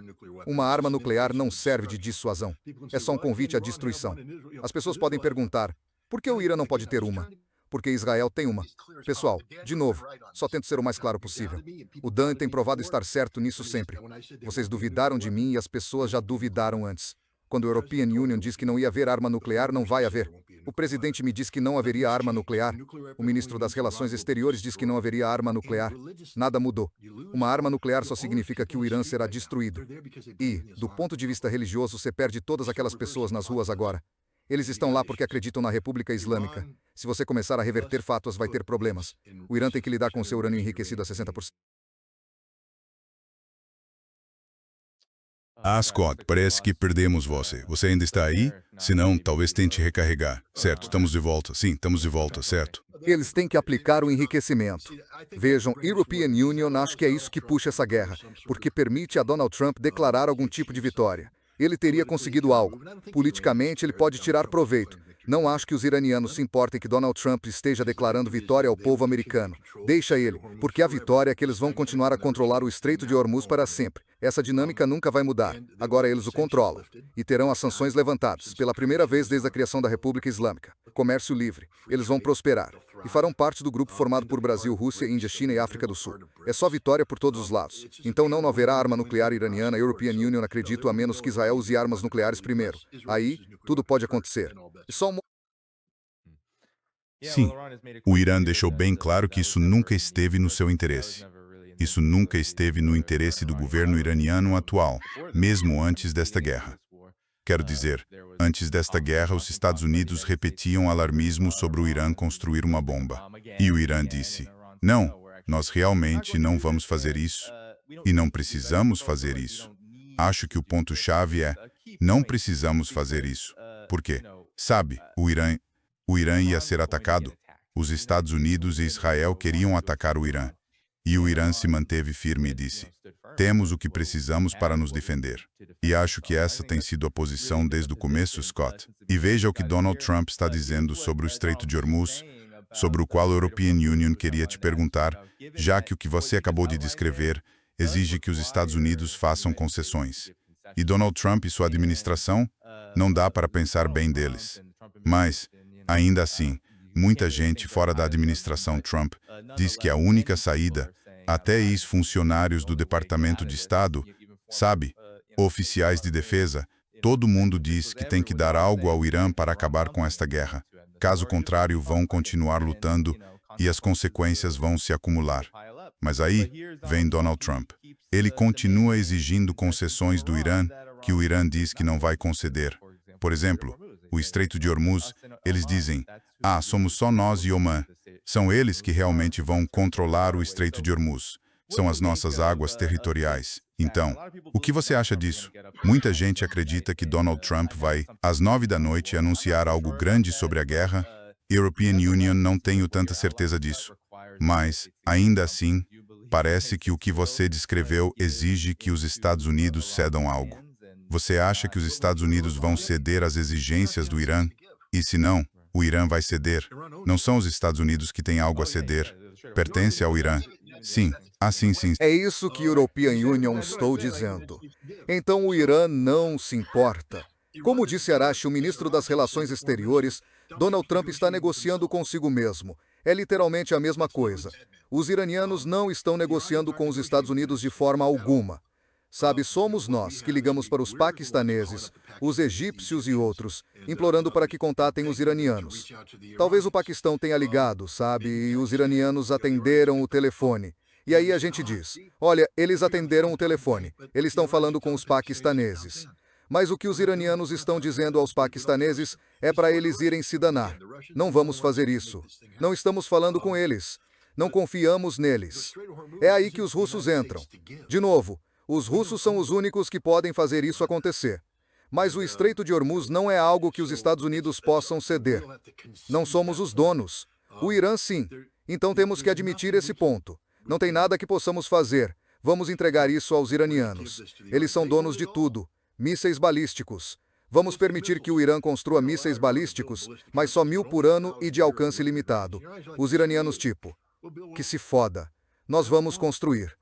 Uma arma nuclear não serve de dissuasão. É só um convite à destruição. As pessoas podem perguntar, por que o Irã não pode ter uma? Porque Israel tem uma. Pessoal, de novo, só tento ser o mais claro possível. O Dan tem provado estar certo nisso sempre. Vocês duvidaram de mim e as pessoas já duvidaram antes. Quando a European Union diz que não ia haver arma nuclear, não vai haver. O presidente me diz que não haveria arma nuclear. O ministro das Relações Exteriores diz que não haveria arma nuclear. Nada mudou. Uma arma nuclear só significa que o Irã será destruído. E, do ponto de vista religioso, você perde todas aquelas pessoas nas ruas agora. Eles estão lá porque acreditam na República Islâmica. Se você começar a reverter fatos, vai ter problemas. O Irã tem que lidar com seu urânio enriquecido a 60%. Scott, parece que perdemos você. Você ainda está aí? Se não, talvez tente recarregar. Certo, estamos de volta. Sim, estamos de volta, certo? Eles têm que aplicar o enriquecimento. Vejam, European Union acho que é isso que puxa essa guerra, porque permite a Donald Trump declarar algum tipo de vitória. Ele teria conseguido algo. Politicamente, ele pode tirar proveito. Não acho que os iranianos se importem que Donald Trump esteja declarando vitória ao povo americano. Deixa ele, porque a vitória é que eles vão continuar a controlar o Estreito de Hormuz para sempre. Essa dinâmica nunca vai mudar. Agora eles o controlam. E terão as sanções levantadas, pela primeira vez desde a criação da República Islâmica. Comércio livre. Eles vão prosperar. E farão parte do grupo formado por Brasil, Rússia, Índia, China e África do Sul. É só vitória por todos os lados. Então não haverá arma nuclear iraniana. European Union acredito, a menos que Israel use armas nucleares primeiro. Aí, tudo pode acontecer. Sim, o Irã deixou bem claro que isso nunca esteve no seu interesse. Isso nunca esteve no interesse do governo iraniano atual, mesmo antes desta guerra. Quero dizer, antes desta guerra, os Estados Unidos repetiam alarmismo sobre o Irã construir uma bomba. E o Irã disse, não, nós realmente não vamos fazer isso. E não precisamos fazer isso. Acho que o ponto-chave é, não precisamos fazer isso. Por quê? Sabe, o Irã ia ser atacado. Os Estados Unidos e Israel queriam atacar o Irã. E o Irã se manteve firme e disse, temos o que precisamos para nos defender. E acho que essa tem sido a posição desde o começo, Scott. E veja o que Donald Trump está dizendo sobre o Estreito de Hormuz, sobre o qual a European Union queria te perguntar, já que o que você acabou de descrever exige que os Estados Unidos façam concessões. E Donald Trump e sua administração, não dá para pensar bem deles. Mas, ainda assim, muita gente fora da administração Trump diz que a única saída, até ex-funcionários do Departamento de Estado, sabe, oficiais de defesa, todo mundo diz que tem que dar algo ao Irã para acabar com esta guerra. Caso contrário, vão continuar lutando e as consequências vão se acumular. Mas aí vem Donald Trump. Ele continua exigindo concessões do Irã, que o Irã diz que não vai conceder. Por exemplo, o Estreito de Hormuz, eles dizem, somos só nós e Omã. São eles que realmente vão controlar o Estreito de Hormuz. São as nossas águas territoriais. Então, o que você acha disso? Muita gente acredita que Donald Trump vai, às 9 da noite, anunciar algo grande sobre a guerra. European Union não tenho tanta certeza disso. Mas, ainda assim, parece que o que você descreveu exige que os Estados Unidos cedam algo. Você acha que os Estados Unidos vão ceder às exigências do Irã? E se não, o Irã vai ceder? Não são os Estados Unidos que têm algo a ceder. Pertence ao Irã. Sim. Sim. É isso que European Union estou dizendo. Então o Irã não se importa. Como disse Arashi, o ministro das Relações Exteriores, Donald Trump está negociando consigo mesmo. É literalmente a mesma coisa. Os iranianos não estão negociando com os Estados Unidos de forma alguma. Sabe, somos nós que ligamos para os paquistaneses, os egípcios e outros, implorando para que contatem os iranianos. Talvez o Paquistão tenha ligado, sabe, e os iranianos atenderam o telefone. E aí a gente diz, olha, eles atenderam o telefone, eles estão falando com os paquistaneses. Mas o que os iranianos estão dizendo aos paquistaneses é para eles irem se danar. Não vamos fazer isso. Não estamos falando com eles. Não confiamos neles. É aí que os russos entram. De novo, os russos são os únicos que podem fazer isso acontecer. Mas o Estreito de Hormuz não é algo que os Estados Unidos possam ceder. Não somos os donos. O Irã, sim. Então temos que admitir esse ponto. Não tem nada que possamos fazer. Vamos entregar isso aos iranianos. Eles são donos de tudo. Mísseis balísticos. Vamos permitir que o Irã construa mísseis balísticos, mas só 1000 por ano e de alcance limitado. Os iranianos tipo, que se foda. Nós vamos construir.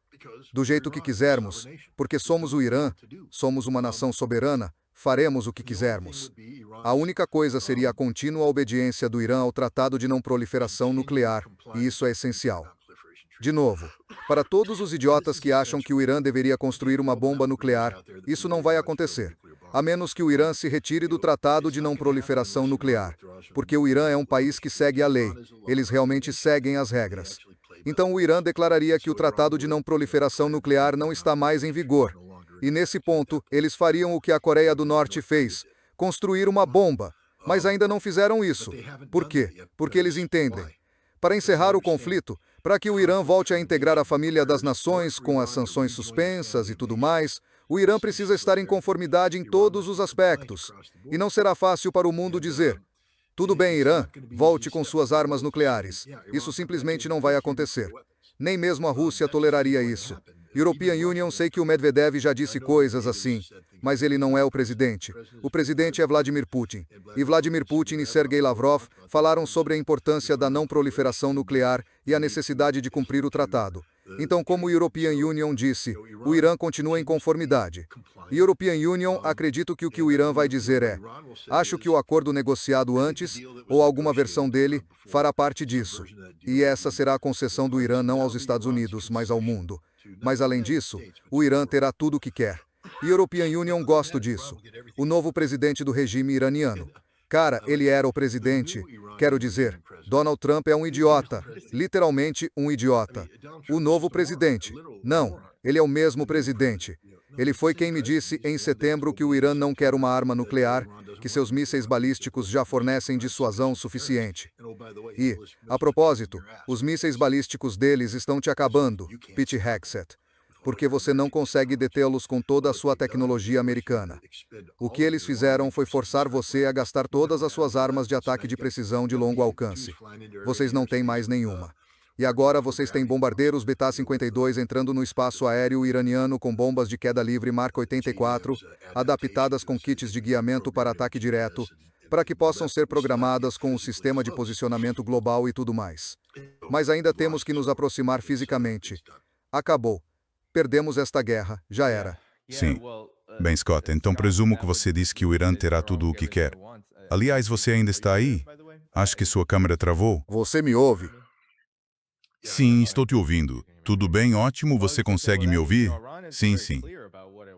Do jeito que quisermos, porque somos o Irã, somos uma nação soberana, faremos o que quisermos. A única coisa seria a contínua obediência do Irã ao Tratado de Não Proliferação Nuclear, e isso é essencial. De novo, para todos os idiotas que acham que o Irã deveria construir uma bomba nuclear, isso não vai acontecer, a menos que o Irã se retire do Tratado de Não Proliferação Nuclear, porque o Irã é um país que segue a lei, eles realmente seguem as regras. Então o Irã declararia que o Tratado de Não Proliferação Nuclear não está mais em vigor, e nesse ponto eles fariam o que a Coreia do Norte fez, construir uma bomba, mas ainda não fizeram isso. Por quê? Porque eles entendem. Para encerrar o conflito, para que o Irã volte a integrar a família das nações com as sanções suspensas e tudo mais, o Irã precisa estar em conformidade em todos os aspectos. E não será fácil para o mundo dizer, tudo bem, Irã, volte com suas armas nucleares. Isso simplesmente não vai acontecer. Nem mesmo a Rússia toleraria isso. European Union, sei que o Medvedev já disse coisas assim, mas ele não é o presidente. O presidente é Vladimir Putin. E Vladimir Putin e Sergei Lavrov falaram sobre a importância da não proliferação nuclear e a necessidade de cumprir o tratado. Então, como o European Union disse, o Irã continua em conformidade. E European Union, acredito que o que o Irã vai dizer é, acho que o acordo negociado antes, ou alguma versão dele, fará parte disso. E essa será a concessão do Irã não aos Estados Unidos, mas ao mundo. Mas além disso, o Irã terá tudo o que quer. E European Union gosta disso. O novo presidente do regime iraniano. Cara, ele era o presidente. Quero dizer, Donald Trump é um idiota. Literalmente um idiota. O novo presidente. Não, ele é o mesmo presidente. Ele foi quem me disse em setembro que o Irã não quer uma arma nuclear, que seus mísseis balísticos já fornecem dissuasão suficiente. E, a propósito, os mísseis balísticos deles estão te acabando, Pete Hegseth, porque você não consegue detê-los com toda a sua tecnologia americana. O que eles fizeram foi forçar você a gastar todas as suas armas de ataque de precisão de longo alcance. Vocês não têm mais nenhuma. E agora vocês têm bombardeiros Beta-52 entrando no espaço aéreo iraniano com bombas de queda livre Mark 84, adaptadas com kits de guiamento para ataque direto, para que possam ser programadas com um sistema de posicionamento global e tudo mais. Mas ainda temos que nos aproximar fisicamente. Acabou. Perdemos esta guerra. Já era. Sim. Bem, Scott, então presumo que você disse que o Irã terá tudo o que quer. Aliás, você ainda está aí? Acho que sua câmera travou. Você me ouve? Sim, estou te ouvindo. Tudo bem? Ótimo, você consegue me ouvir? Sim.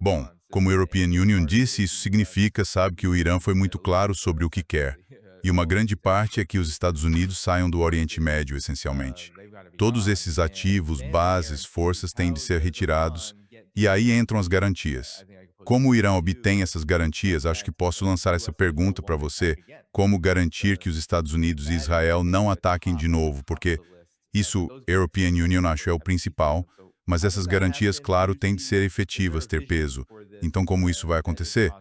Bom, como a European Union disse, isso significa, sabe, que o Irã foi muito claro sobre o que quer. E uma grande parte é que os Estados Unidos saiam do Oriente Médio, essencialmente. Todos esses ativos, bases, forças têm de ser retirados E aí entram as garantias. Como o Irã obtém essas garantias? Acho que posso lançar essa pergunta para você. Como garantir que os Estados Unidos e Israel não ataquem de novo? Porque isso, European Union, acho é o principal, mas essas garantias, claro, têm de ser efetivas, ter peso. Então, como isso vai acontecer?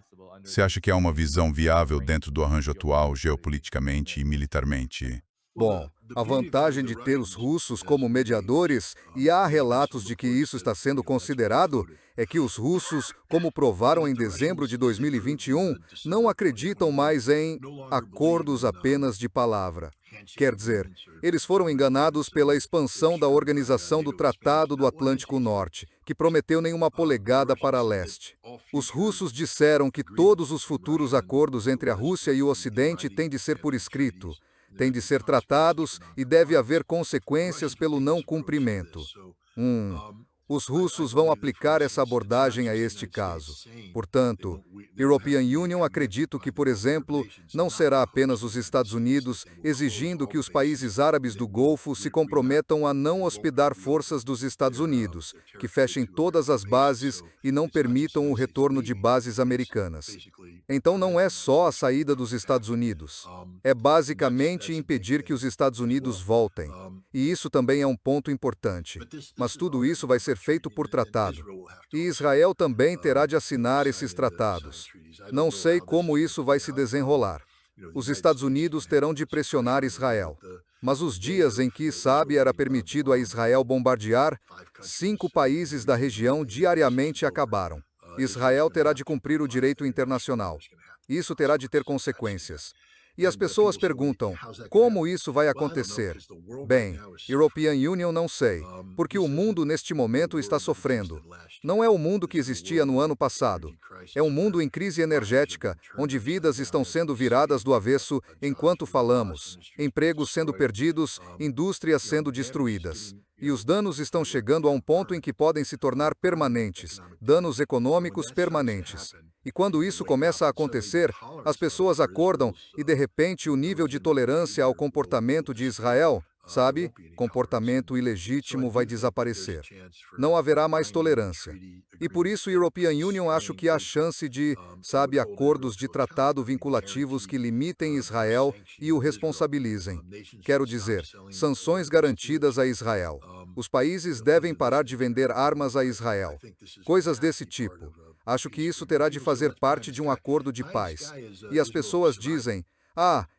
Você acha que há uma visão viável dentro do arranjo atual, geopoliticamente e militarmente? Bom, a vantagem de ter os russos como mediadores, e há relatos de que isso está sendo considerado, é que os russos, como provaram em dezembro de 2021, não acreditam mais em acordos apenas de palavra. Quer dizer, eles foram enganados pela expansão da Organização do Tratado do Atlântico Norte, que prometeu nenhuma polegada para leste. Os russos disseram que todos os futuros acordos entre a Rússia e o Ocidente têm de ser por escrito, têm de ser tratados e deve haver consequências pelo não cumprimento. Os russos vão aplicar essa abordagem a este caso. Portanto, European Union acredito que, por exemplo, não será apenas os Estados Unidos exigindo que os países árabes do Golfo se comprometam a não hospedar forças dos Estados Unidos, que fechem todas as bases e não permitam o retorno de bases americanas. Então não é só a saída dos Estados Unidos. É basicamente impedir que os Estados Unidos voltem. E isso também é um ponto importante. Mas tudo isso vai ser feito por tratado. E Israel também terá de assinar esses tratados. Não sei como isso vai se desenrolar. Os Estados Unidos terão de pressionar Israel. Mas os dias em que, sabe, era permitido a Israel bombardear, 5 países da região diariamente acabaram. Israel terá de cumprir o direito internacional. Isso terá de ter consequências. E as pessoas perguntam, como isso vai acontecer? Bem, European Union não sei, porque o mundo neste momento está sofrendo. Não é o mundo que existia no ano passado. É um mundo em crise energética, onde vidas estão sendo viradas do avesso enquanto falamos, empregos sendo perdidos, indústrias sendo destruídas. E os danos estão chegando a um ponto em que podem se tornar permanentes, danos econômicos permanentes. E quando isso começa a acontecer, as pessoas acordam e, de repente, o nível de tolerância ao comportamento de Israel, sabe, comportamento ilegítimo vai desaparecer. Não haverá mais tolerância. E por isso, European Union acho que há chance de, sabe, acordos de tratado vinculativos que limitem Israel e o responsabilizem. Quero dizer, sanções garantidas a Israel. Os países devem parar de vender armas a Israel. Coisas desse tipo. Acho que isso terá de fazer parte de um acordo de paz. E as pessoas dizem,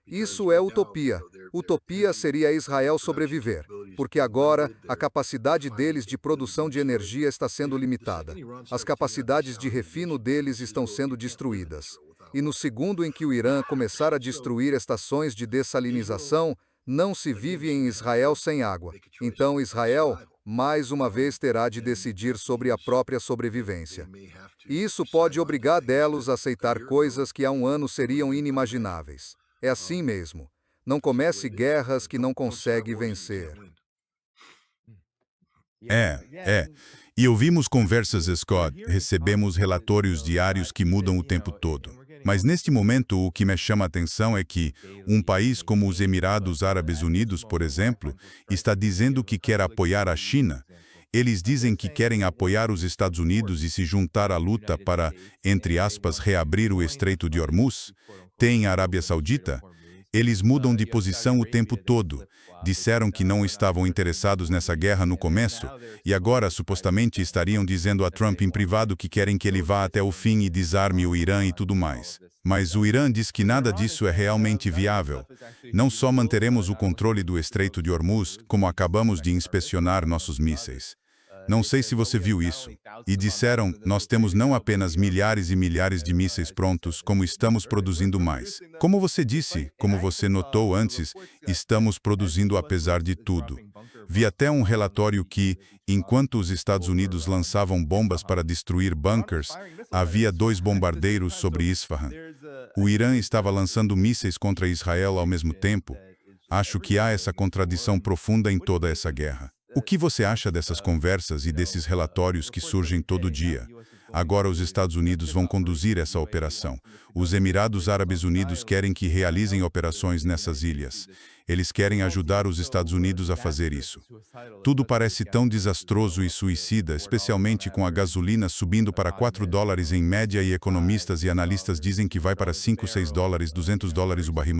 isso é utopia. Utopia seria Israel sobreviver, porque agora a capacidade deles de produção de energia está sendo limitada. As capacidades de refino deles estão sendo destruídas. E no segundo em que o Irã começar a destruir estações de dessalinização, não se vive em Israel sem água. Então Israel, mais uma vez, terá de decidir sobre a própria sobrevivência. E isso pode obrigar delos a aceitar coisas que há um ano seriam inimagináveis. É assim mesmo. Não comece guerras que não consegue vencer. E ouvimos conversas, Scott, recebemos relatórios diários que mudam o tempo todo. Mas neste momento o que me chama a atenção é que um país como os Emirados Árabes Unidos, por exemplo, está dizendo que quer apoiar a China. Eles dizem que querem apoiar os Estados Unidos e se juntar à luta para, entre aspas, reabrir o Estreito de Hormuz. Tem a Arábia Saudita. Eles mudam de posição o tempo todo. Disseram que não estavam interessados nessa guerra no começo, e agora supostamente estariam dizendo a Trump em privado que querem que ele vá até o fim e desarme o Irã e tudo mais. Mas o Irã diz que nada disso é realmente viável. Não só manteremos o controle do Estreito de Hormuz, como acabamos de inspecionar nossos mísseis. Não sei se você viu isso. E disseram, nós temos não apenas milhares e milhares de mísseis prontos, como estamos produzindo mais. Como você disse, como você notou antes, estamos produzindo apesar de tudo. Vi até um relatório que, enquanto os Estados Unidos lançavam bombas para destruir bunkers, havia 2 bombardeiros sobre Isfahan. O Irã estava lançando mísseis contra Israel ao mesmo tempo. Acho que há essa contradição profunda em toda essa guerra. O que você acha dessas conversas e desses relatórios que surgem todo dia? Agora os Estados Unidos vão conduzir essa operação. Os Emirados Árabes Unidos querem que realizem operações nessas ilhas. Eles querem ajudar os Estados Unidos a fazer isso. Tudo parece tão desastroso e suicida, especialmente com a gasolina subindo para $4 em média e economistas e analistas dizem que vai para $5, $6, $200 o barril.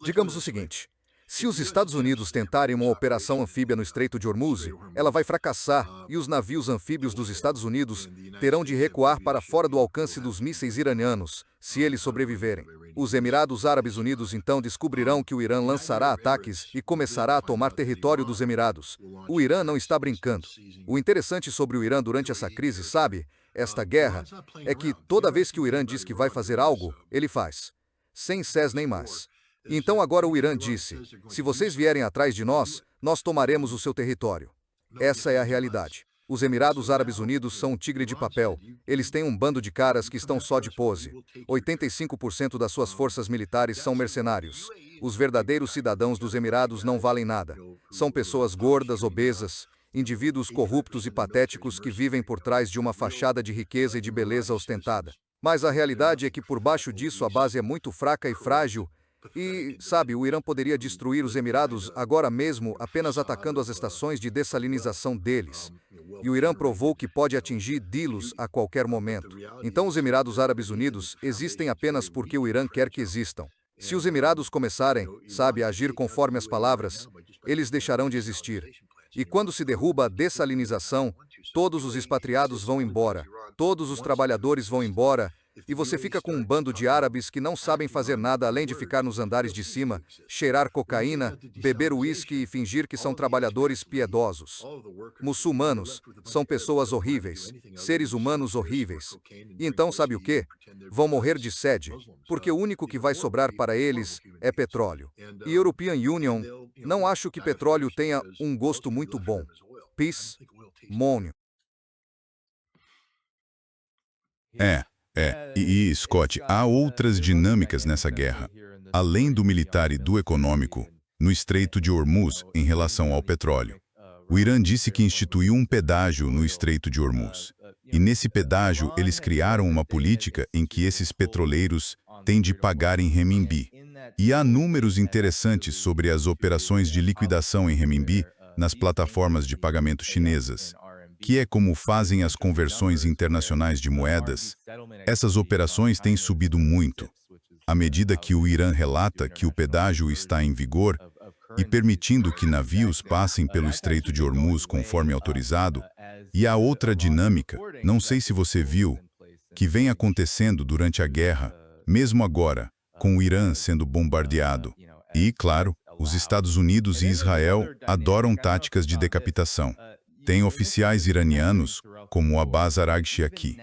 Digamos o seguinte: se os Estados Unidos tentarem uma operação anfíbia no Estreito de Hormuz, ela vai fracassar e os navios anfíbios dos Estados Unidos terão de recuar para fora do alcance dos mísseis iranianos, se eles sobreviverem. Os Emirados Árabes Unidos então descobrirão que o Irã lançará ataques e começará a tomar território dos Emirados. O Irã não está brincando. O interessante sobre o Irã durante essa crise, sabe, esta guerra, é que toda vez que o Irã diz que vai fazer algo, ele faz. Sem cés nem mais. Então agora o Irã disse: se vocês vierem atrás de nós, nós tomaremos o seu território. Essa é a realidade. Os Emirados Árabes Unidos são um tigre de papel. Eles têm um bando de caras que estão só de pose. 85% das suas forças militares são mercenários. Os verdadeiros cidadãos dos Emirados não valem nada. São pessoas gordas, obesas, indivíduos corruptos e patéticos que vivem por trás de uma fachada de riqueza e de beleza ostentada. Mas a realidade é que por baixo disso a base é muito fraca e frágil. E, sabe, o Irã poderia destruir os Emirados agora mesmo apenas atacando as estações de dessalinização deles. E o Irã provou que pode atingir Dilos a qualquer momento. Então os Emirados Árabes Unidos existem apenas porque o Irã quer que existam. Se os Emirados começarem, sabe, a agir conforme as palavras, eles deixarão de existir. E quando se derruba a dessalinização, todos os expatriados vão embora, todos os trabalhadores vão embora, e você fica com um bando de árabes que não sabem fazer nada além de ficar nos andares de cima, cheirar cocaína, beber uísque e fingir que são trabalhadores piedosos. Muçulmanos são pessoas horríveis, seres humanos horríveis. E então sabe o quê? Vão morrer de sede, porque o único que vai sobrar para eles é petróleo. E European Union, não acho que petróleo tenha um gosto muito bom. Peace, mônio. Scott, há outras dinâmicas nessa guerra. Além do militar e do econômico, no Estreito de Hormuz, em relação ao petróleo. O Irã disse que instituiu um pedágio no Estreito de Hormuz. E nesse pedágio, eles criaram uma política em que esses petroleiros têm de pagar em renminbi. E há números interessantes sobre as operações de liquidação em renminbi nas plataformas de pagamento chinesas, que é como fazem as conversões internacionais de moedas. Essas operações têm subido muito, à medida que o Irã relata que o pedágio está em vigor e permitindo que navios passem pelo Estreito de Hormuz conforme autorizado. E há outra dinâmica, não sei se você viu, que vem acontecendo durante a guerra, mesmo agora, com o Irã sendo bombardeado. E, claro, os Estados Unidos e Israel adoram táticas de decapitação. Tem oficiais iranianos, como o Abbas Araghchi aqui.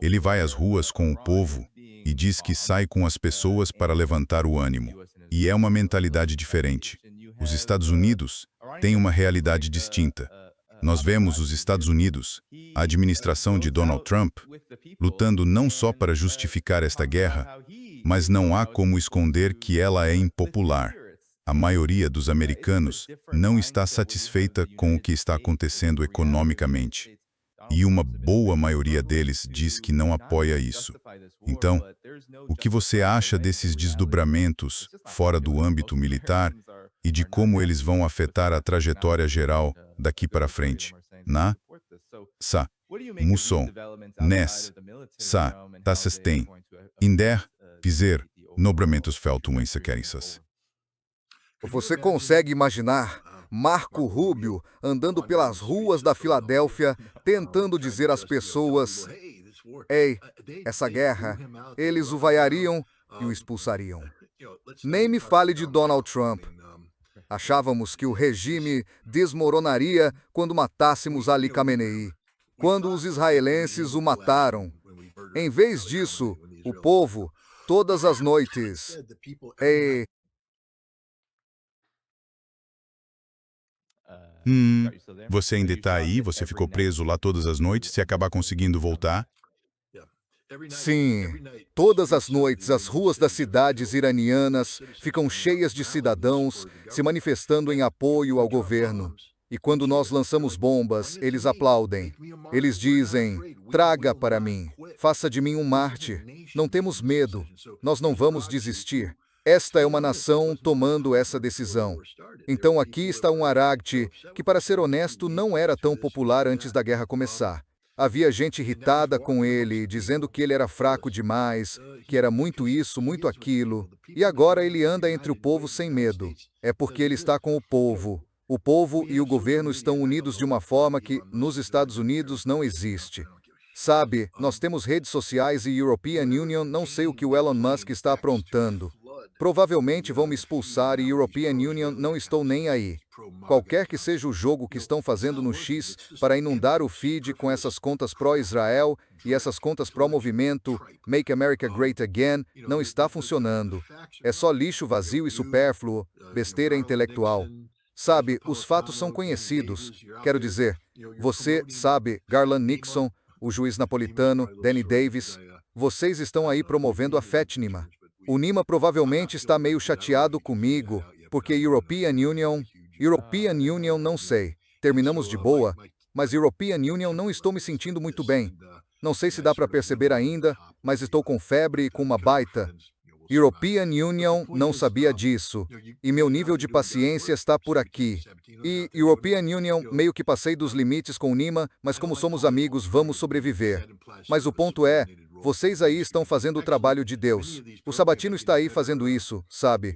Ele vai às ruas com o povo e diz que sai com as pessoas para levantar o ânimo. E é uma mentalidade diferente. Os Estados Unidos têm uma realidade distinta. Nós vemos os Estados Unidos, a administração de Donald Trump, lutando não só para justificar esta guerra, mas não há como esconder que ela é impopular. A maioria dos americanos não está satisfeita com o que está acontecendo economicamente. E uma boa maioria deles diz que não apoia isso. Então, o que você acha desses desdobramentos fora do âmbito militar e de como eles vão afetar a trajetória geral daqui para frente? Na? Sa. Musson. Nes. Sa. Tassesten. Inder. Pizer. Nobramentos feltum em sequências. Você consegue imaginar Marco Rubio andando pelas ruas da Filadélfia, tentando dizer às pessoas: ei, essa guerra, eles o vaiariam e o expulsariam. Nem me fale de Donald Trump. Achávamos que o regime desmoronaria quando matássemos Ali Khamenei, quando os israelenses o mataram. Em vez disso, o povo, todas as noites, ei, Você ainda está aí? Você ficou preso lá todas as noites? Se acabar conseguindo voltar? sim, todas as noites as ruas das cidades iranianas ficam cheias de cidadãos se manifestando em apoio ao governo. E quando nós lançamos bombas, eles aplaudem. Eles dizem, traga para mim, faça de mim um mártir. Não temos medo, nós não vamos desistir. Esta é uma nação tomando essa decisão. Então aqui está um Aragti, que para ser honesto não era tão popular antes da guerra começar. Havia gente irritada com ele, dizendo que ele era fraco demais, que era muito isso, muito aquilo. E agora ele anda entre o povo sem medo. É porque ele está com o povo. O povo e o governo estão unidos de uma forma que, nos Estados Unidos, não existe. Sabe, nós temos redes sociais e European Union, não sei o que o Elon Musk está aprontando. Provavelmente vão me expulsar e European Union não estou nem aí. Qualquer que seja o jogo que estão fazendo no X para inundar o feed com essas contas pró-Israel e essas contas pró-movimento Make America Great Again, não está funcionando. É só lixo vazio e supérfluo, besteira intelectual. Sabe, os fatos são conhecidos. Quero dizer, você sabe, Garland Nixon, o juiz napolitano, Danny Davis, vocês estão aí promovendo a Fátima. O Nima provavelmente está meio chateado comigo, porque European Union não sei. Terminamos de boa, mas European Union não estou me sentindo muito bem. Não sei se dá para perceber ainda, mas estou com febre e com uma baita. European Union não sabia disso, e meu nível de paciência está por aqui. E European Union meio que passei dos limites com o Nima, mas como somos amigos, vamos sobreviver. Mas o ponto é, vocês aí estão fazendo o trabalho de Deus. O Sabatino está aí fazendo isso, sabe?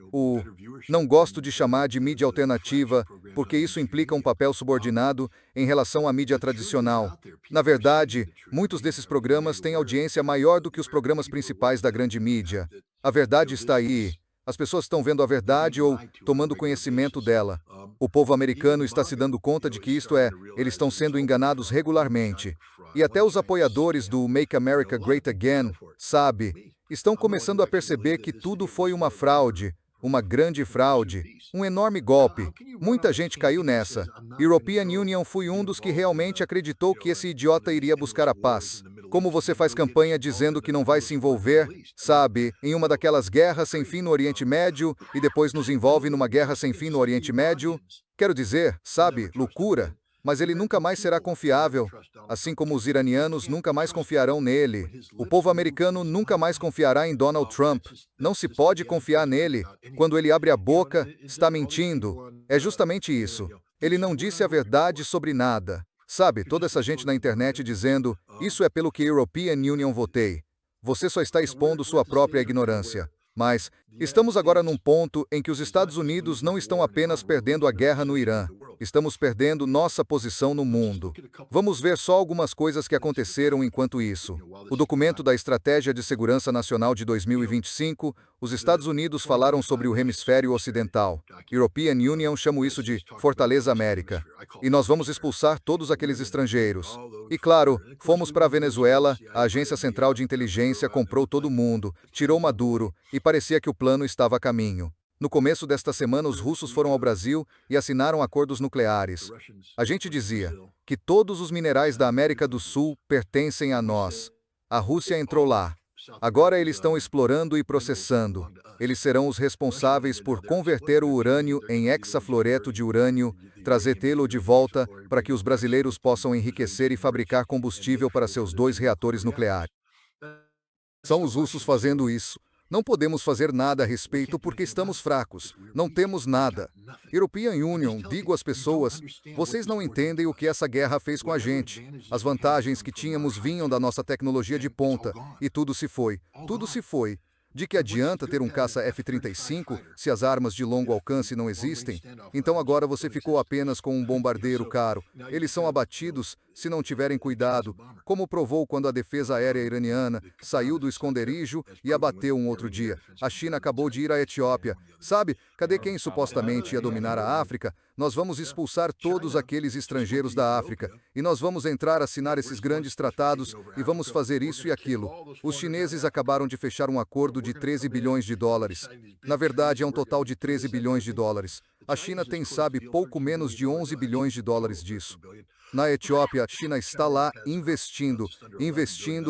Não gosto de chamar de mídia alternativa, porque isso implica um papel subordinado em relação à mídia tradicional. Na verdade, muitos desses programas têm audiência maior do que os programas principais da grande mídia. A verdade está aí. As pessoas estão vendo a verdade ou tomando conhecimento dela. O povo americano está se dando conta de que isto é, eles estão sendo enganados regularmente. E até os apoiadores do Make America Great Again, sabe, estão começando a perceber que tudo foi uma fraude, uma grande fraude, um enorme golpe. Muita gente caiu nessa. European Union foi um dos que realmente acreditou que esse idiota iria buscar a paz. Como você faz campanha dizendo que não vai se envolver, sabe, em uma daquelas guerras sem fim no Oriente Médio e depois nos envolve numa guerra sem fim no Oriente Médio? Quero dizer, sabe, loucura. Mas ele nunca mais será confiável, assim como os iranianos nunca mais confiarão nele. O povo americano nunca mais confiará em Donald Trump. Não se pode confiar nele. Quando ele abre a boca, está mentindo. É justamente isso. Ele não disse a verdade sobre nada. Sabe, toda essa gente na internet dizendo, isso é pelo que European Union votei. Você só está expondo sua própria ignorância. Mas estamos agora num ponto em que os Estados Unidos não estão apenas perdendo a guerra no Irã. Estamos perdendo nossa posição no mundo. Vamos ver só algumas coisas que aconteceram enquanto isso. O documento da Estratégia de Segurança Nacional de 2025, os Estados Unidos falaram sobre o hemisfério ocidental. European Union chama isso de Fortaleza América. E nós vamos expulsar todos aqueles estrangeiros. E claro, fomos para a Venezuela, a Agência Central de Inteligência comprou todo mundo, tirou Maduro, e parecia que o plano estava a caminho. No começo desta semana, os russos foram ao Brasil e assinaram acordos nucleares. A gente dizia que todos os minerais da América do Sul pertencem a nós. A Rússia entrou lá. Agora eles estão explorando e processando. Eles serão os responsáveis por converter o urânio em hexafluoreto de urânio, trazê-lo de volta para que os brasileiros possam enriquecer e fabricar combustível para seus 2 reatores nucleares. São os russos fazendo isso. Não podemos fazer nada a respeito porque estamos fracos. Não temos nada. European Union, digo às pessoas, vocês não entendem o que essa guerra fez com a gente. As vantagens que tínhamos vinham da nossa tecnologia de ponta, e tudo se foi. Tudo se foi. De que adianta ter um caça F-35 se as armas de longo alcance não existem? Então agora você ficou apenas com um bombardeiro caro. Eles são abatidos se não tiverem cuidado, como provou quando a defesa aérea iraniana saiu do esconderijo e abateu um outro dia. A China acabou de ir à Etiópia. Sabe, cadê quem supostamente ia dominar a África? Nós vamos expulsar todos aqueles estrangeiros da África. E nós vamos entrar a assinar esses grandes tratados e vamos fazer isso e aquilo. Os chineses acabaram de fechar um acordo de 13 bilhões de dólares. Na verdade, é um total de 13 bilhões de dólares. A China tem, sabe, pouco menos de 11 bilhões de dólares disso. Na Etiópia, a China está lá investindo,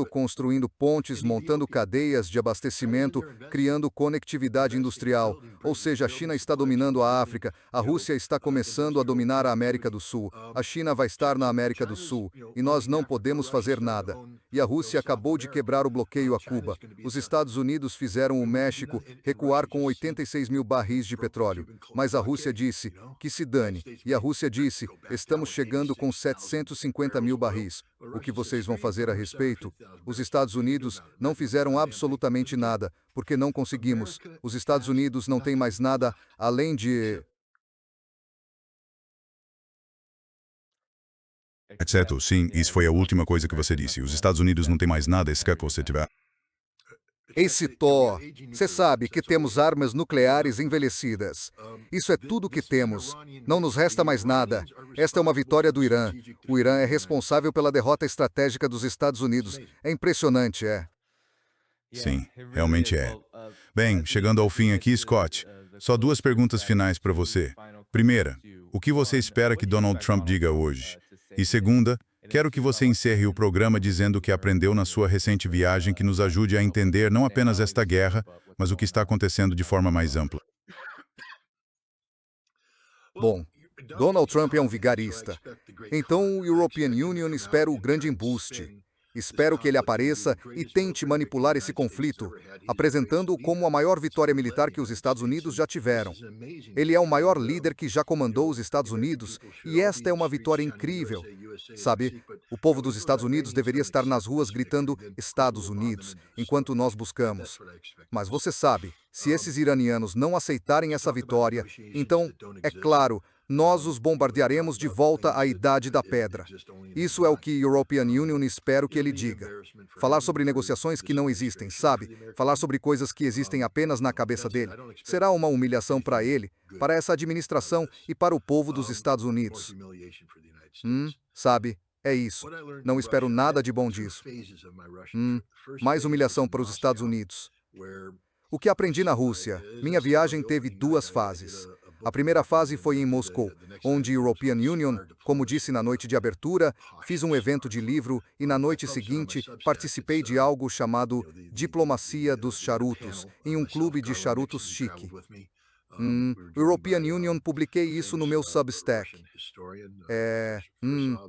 construindo pontes, montando cadeias de abastecimento, criando conectividade industrial. Ou seja, a China está dominando a África, a Rússia está começando a dominar a América do Sul, a China vai estar na América do Sul, e nós não podemos fazer nada. E a Rússia acabou de quebrar o bloqueio a Cuba. Os Estados Unidos fizeram o México recuar com 86 mil barris de petróleo. Mas a Rússia disse que se dane. E a Rússia disse, estamos chegando com 750 mil barris. O que vocês vão fazer a respeito? Os Estados Unidos não fizeram absolutamente nada, porque não conseguimos. Os Estados Unidos não têm mais nada além de... Exceto, sim, isso foi a última coisa que você disse. Os Estados Unidos não têm mais nada, se que você tiver. Excitou. Você sabe que temos armas nucleares envelhecidas. Isso é tudo que temos. Não nos resta mais nada. Esta é uma vitória do Irã. O Irã é responsável pela derrota estratégica dos Estados Unidos. É impressionante, é. Sim, realmente é. Bem, chegando ao fim aqui, Scott, só duas perguntas finais para você. Primeira, o que você espera que Donald Trump diga hoje? E segunda, quero que você encerre o programa dizendo que aprendeu na sua recente viagem que nos ajude a entender não apenas esta guerra, mas o que está acontecendo de forma mais ampla. Bom, Donald Trump é um vigarista. Então o European Union espera o grande embuste. Espero que ele apareça e tente manipular esse conflito, apresentando-o como a maior vitória militar que os Estados Unidos já tiveram. Ele é o maior líder que já comandou os Estados Unidos e esta é uma vitória incrível. Sabe, o povo dos Estados Unidos deveria estar nas ruas gritando Estados Unidos, enquanto nós buscamos. Mas você sabe, se esses iranianos não aceitarem essa vitória, então, é claro, nós os bombardearemos de volta à Idade da Pedra. Isso é o que European Union espero que ele diga. Falar sobre negociações que não existem, sabe? Falar sobre coisas que existem apenas na cabeça dele. Será uma humilhação para ele, para essa administração e para o povo dos Estados Unidos. Sabe? É isso. Não espero nada de bom disso. Mais humilhação para os Estados Unidos. O que aprendi na Rússia? Minha viagem teve duas fases. A primeira fase foi em Moscou, onde European Union, como disse na noite de abertura, fiz um evento de livro e na noite seguinte participei de algo chamado Diplomacia dos Charutos, em um clube de charutos chique. European Union, publiquei isso no meu Substack.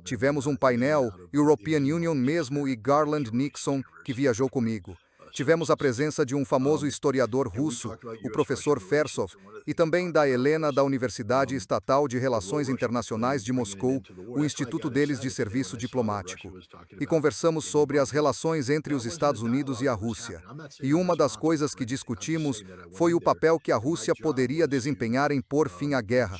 Tivemos um painel, European Union mesmo e Garland Nixon, que viajou comigo. Tivemos a presença de um famoso historiador russo, o professor Fersov, e também da Helena da Universidade Estatal de Relações Internacionais de Moscou, o instituto deles de serviço diplomático. E conversamos sobre as relações entre os Estados Unidos e a Rússia. E uma das coisas que discutimos foi o papel que a Rússia poderia desempenhar em pôr fim à guerra.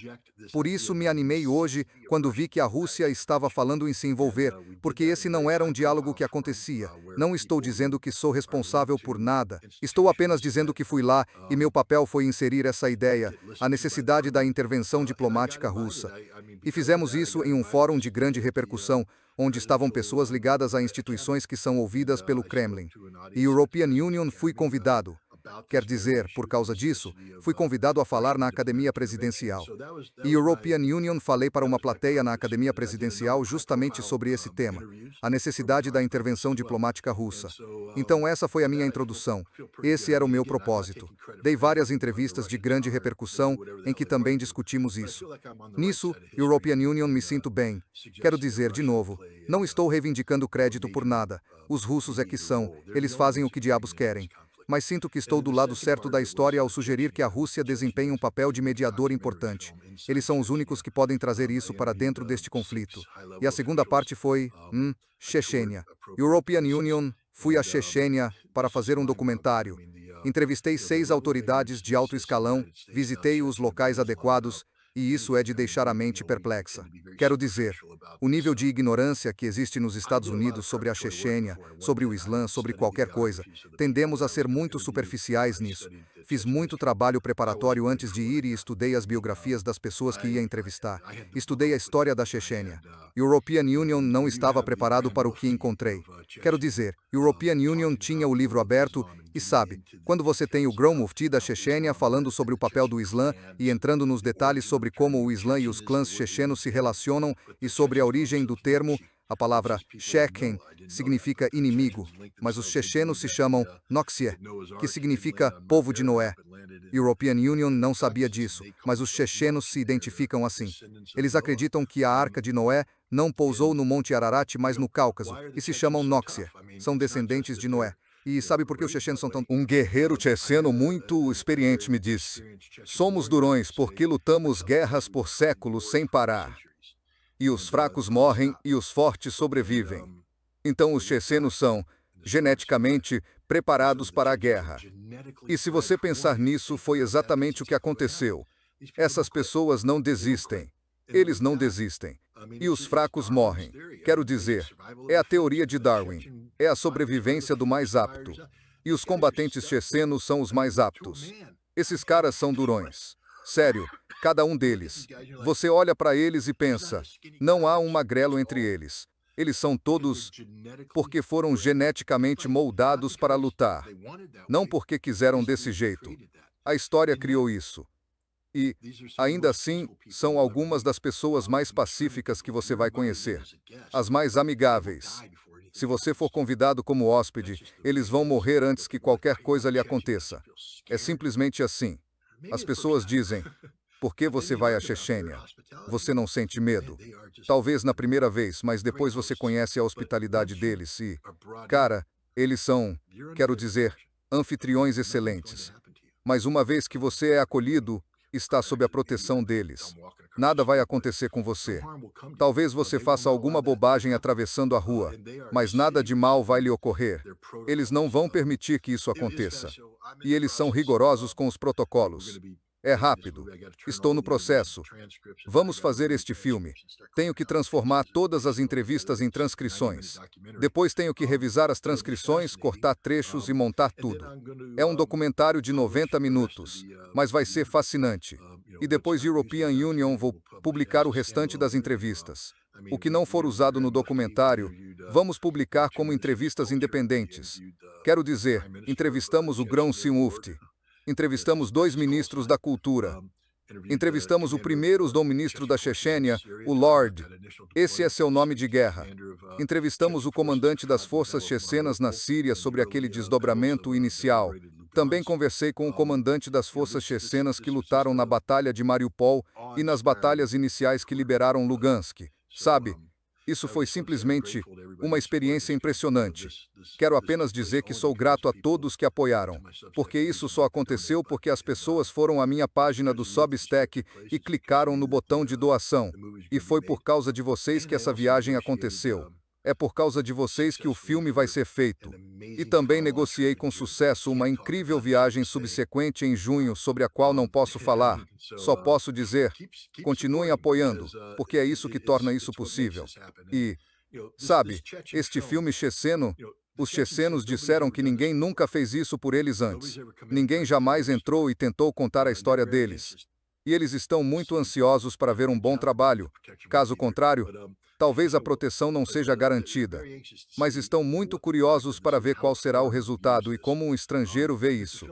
Por isso me animei hoje quando vi que a Rússia estava falando em se envolver, porque esse não era um diálogo que acontecia. Não estou dizendo que sou responsável por nada. Estou apenas dizendo que fui lá e meu papel foi inserir essa ideia, a necessidade da intervenção diplomática russa. E fizemos isso em um fórum de grande repercussão, onde estavam pessoas ligadas a instituições que são ouvidas pelo Kremlin. E European Union fui convidado. Quer dizer, por causa disso, fui convidado a falar na Academia Presidencial. E European Union falei para uma plateia na Academia Presidencial justamente sobre esse tema, a necessidade da intervenção diplomática russa. Então essa foi a minha introdução. Esse era o meu propósito. Dei várias entrevistas de grande repercussão em que também discutimos isso. Nisso, European Union me sinto bem. Quero dizer, de novo, não estou reivindicando crédito por nada. Os russos é que são, eles fazem o que diabos querem. Mas sinto que estou do lado certo da história ao sugerir que a Rússia desempenhe um papel de mediador importante. Eles são os únicos que podem trazer isso para dentro deste conflito. E a segunda parte foi, Chechênia. European Union, fui à Chechênia para fazer um documentário. Entrevistei 6 autoridades de alto escalão, visitei os locais adequados, e isso é de deixar a mente perplexa. Quero dizer, o nível de ignorância que existe nos Estados Unidos sobre a Chechênia, sobre o Islã, sobre qualquer coisa, tendemos a ser muito superficiais nisso. Fiz muito trabalho preparatório antes de ir e estudei as biografias das pessoas que ia entrevistar. Estudei a história da Chechênia. European Union não estava preparado para o que encontrei. Quero dizer, European Union tinha o livro aberto E sabe, quando você tem o Grand Mufti da Chechênia falando sobre o papel do Islã e entrando nos detalhes sobre como o Islã e os clãs chechenos se relacionam e sobre a origem do termo, a palavra Chechen significa inimigo, mas os chechenos se chamam Noxie, que significa povo de Noé. European Union não sabia disso, mas os chechenos se identificam assim. Eles acreditam que a Arca de Noé não pousou no Monte Ararat, mas no Cáucaso, e se chamam Noxie. São descendentes de Noé. E sabe por que os chechenos são tão... Um guerreiro checheno muito experiente me disse: somos durões porque lutamos guerras por séculos sem parar. E os fracos morrem e os fortes sobrevivem. Então os chechenos são, geneticamente, preparados para a guerra. E se você pensar nisso, foi exatamente o que aconteceu. Essas pessoas não desistem. Eles não desistem. E os fracos morrem. Quero dizer, é a teoria de Darwin. É a sobrevivência do mais apto. E os combatentes chechenos são os mais aptos. Esses caras são durões. Sério, cada um deles. Você olha para eles e pensa, não há um magrelo entre eles. Eles são todos porque foram geneticamente moldados para lutar. Não porque quiseram desse jeito. A história criou isso. E, ainda assim, são algumas das pessoas mais pacíficas que você vai conhecer. As mais amigáveis. Se você for convidado como hóspede, eles vão morrer antes que qualquer coisa lhe aconteça. É simplesmente assim. As pessoas dizem, por que você vai à Chechênia? Você não sente medo? Talvez na primeira vez, mas depois você conhece a hospitalidade deles e... Cara, eles são, quero dizer, anfitriões excelentes. Mas uma vez que você é acolhido, está sob a proteção deles. Nada vai acontecer com você. Talvez você faça alguma bobagem atravessando a rua, mas nada de mal vai lhe ocorrer. Eles não vão permitir que isso aconteça. E eles são rigorosos com os protocolos. É rápido. Estou no processo. Vamos fazer este filme. Tenho que transformar todas as entrevistas em transcrições. Depois tenho que revisar as transcrições, cortar trechos e montar tudo. É um documentário de 90 minutos, mas vai ser fascinante. E depois European Union vou publicar o restante das entrevistas. O que não for usado no documentário, vamos publicar como entrevistas independentes. Quero dizer, entrevistamos o Grand Mufti. Entrevistamos 2 ministros da cultura. Entrevistamos o primeiro dom-ministro da Chechênia, o Lord. Esse é seu nome de guerra. Entrevistamos o comandante das forças chechenas na Síria sobre aquele desdobramento inicial. Também conversei com o comandante das forças chechenas que lutaram na Batalha de Mariupol e nas batalhas iniciais que liberaram Lugansk. Sabe? Isso foi simplesmente uma experiência impressionante. Quero apenas dizer que sou grato a todos que apoiaram, porque isso só aconteceu porque as pessoas foram à minha página do Substack e clicaram no botão de doação. E foi por causa de vocês que essa viagem aconteceu. É por causa de vocês que o filme vai ser feito. E também negociei com sucesso uma incrível viagem subsequente em junho sobre a qual não posso falar. Só posso dizer, continuem apoiando, porque é isso que torna isso possível. E, sabe, este filme checheno, os chechenos disseram que ninguém nunca fez isso por eles antes. Ninguém jamais entrou e tentou contar a história deles. E eles estão muito ansiosos para ver um bom trabalho. Caso contrário, talvez a proteção não seja garantida, mas estão muito curiosos para ver qual será o resultado e como um estrangeiro vê isso.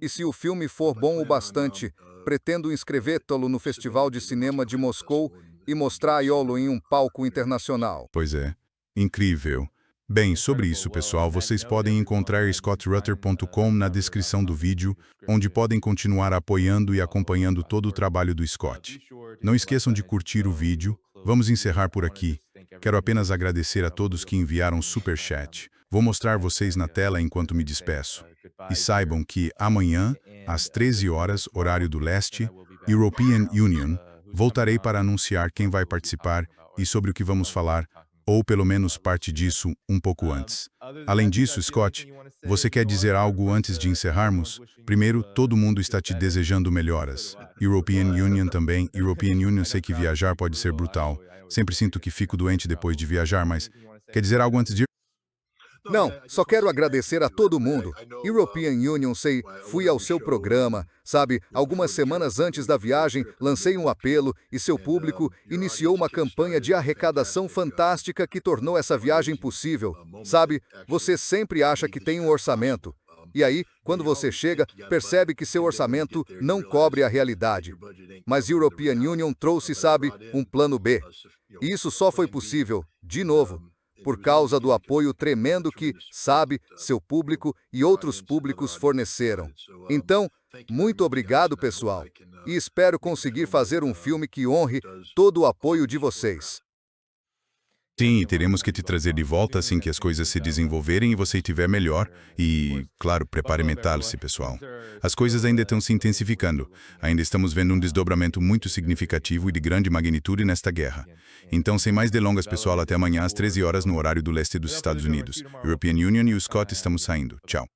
E se o filme for bom o bastante, pretendo inscrevê-lo no Festival de Cinema de Moscou e mostrar-o em um palco internacional. Pois é. Incrível. Bem, sobre isso, pessoal, vocês podem encontrar scottrutter.com na descrição do vídeo, onde podem continuar apoiando e acompanhando todo o trabalho do Scott. Não esqueçam de curtir o vídeo. Vamos encerrar por aqui. Quero apenas agradecer a todos que enviaram super chat. Vou mostrar vocês na tela enquanto me despeço. E saibam que amanhã, às 13 horas, horário do leste, European Union, voltarei para anunciar quem vai participar e sobre o que vamos falar, ou pelo menos parte disso um pouco antes. Além disso, Scott, você quer dizer algo antes de encerrarmos? Primeiro, todo mundo está te desejando melhoras. European Union também. European Union, sei que viajar pode ser brutal. Sempre sinto que fico doente depois de viajar, mas quer dizer algo antes de... Não, só quero agradecer a todo mundo. European Union, fui ao seu programa, sabe? Algumas semanas antes da viagem, lancei um apelo e seu público iniciou uma campanha de arrecadação fantástica que tornou essa viagem possível. Sabe, você sempre acha que tem um orçamento, E aí, quando você chega, percebe que seu orçamento não cobre a realidade. Mas European Union trouxe, sabe, um plano B. E isso só foi possível, de novo, por causa do apoio tremendo que, sabe, seu público e outros públicos forneceram. Então, muito obrigado, pessoal. E espero conseguir fazer um filme que honre todo o apoio de vocês. Sim, e teremos que te trazer de volta assim que as coisas se desenvolverem e você estiver melhor. E, claro, prepare mental-se, pessoal. As coisas ainda estão se intensificando. Ainda estamos vendo um desdobramento muito significativo e de grande magnitude nesta guerra. Então, sem mais delongas, pessoal, até amanhã às 13 horas no horário do leste dos Estados Unidos. European Union e o Scott estamos saindo. Tchau.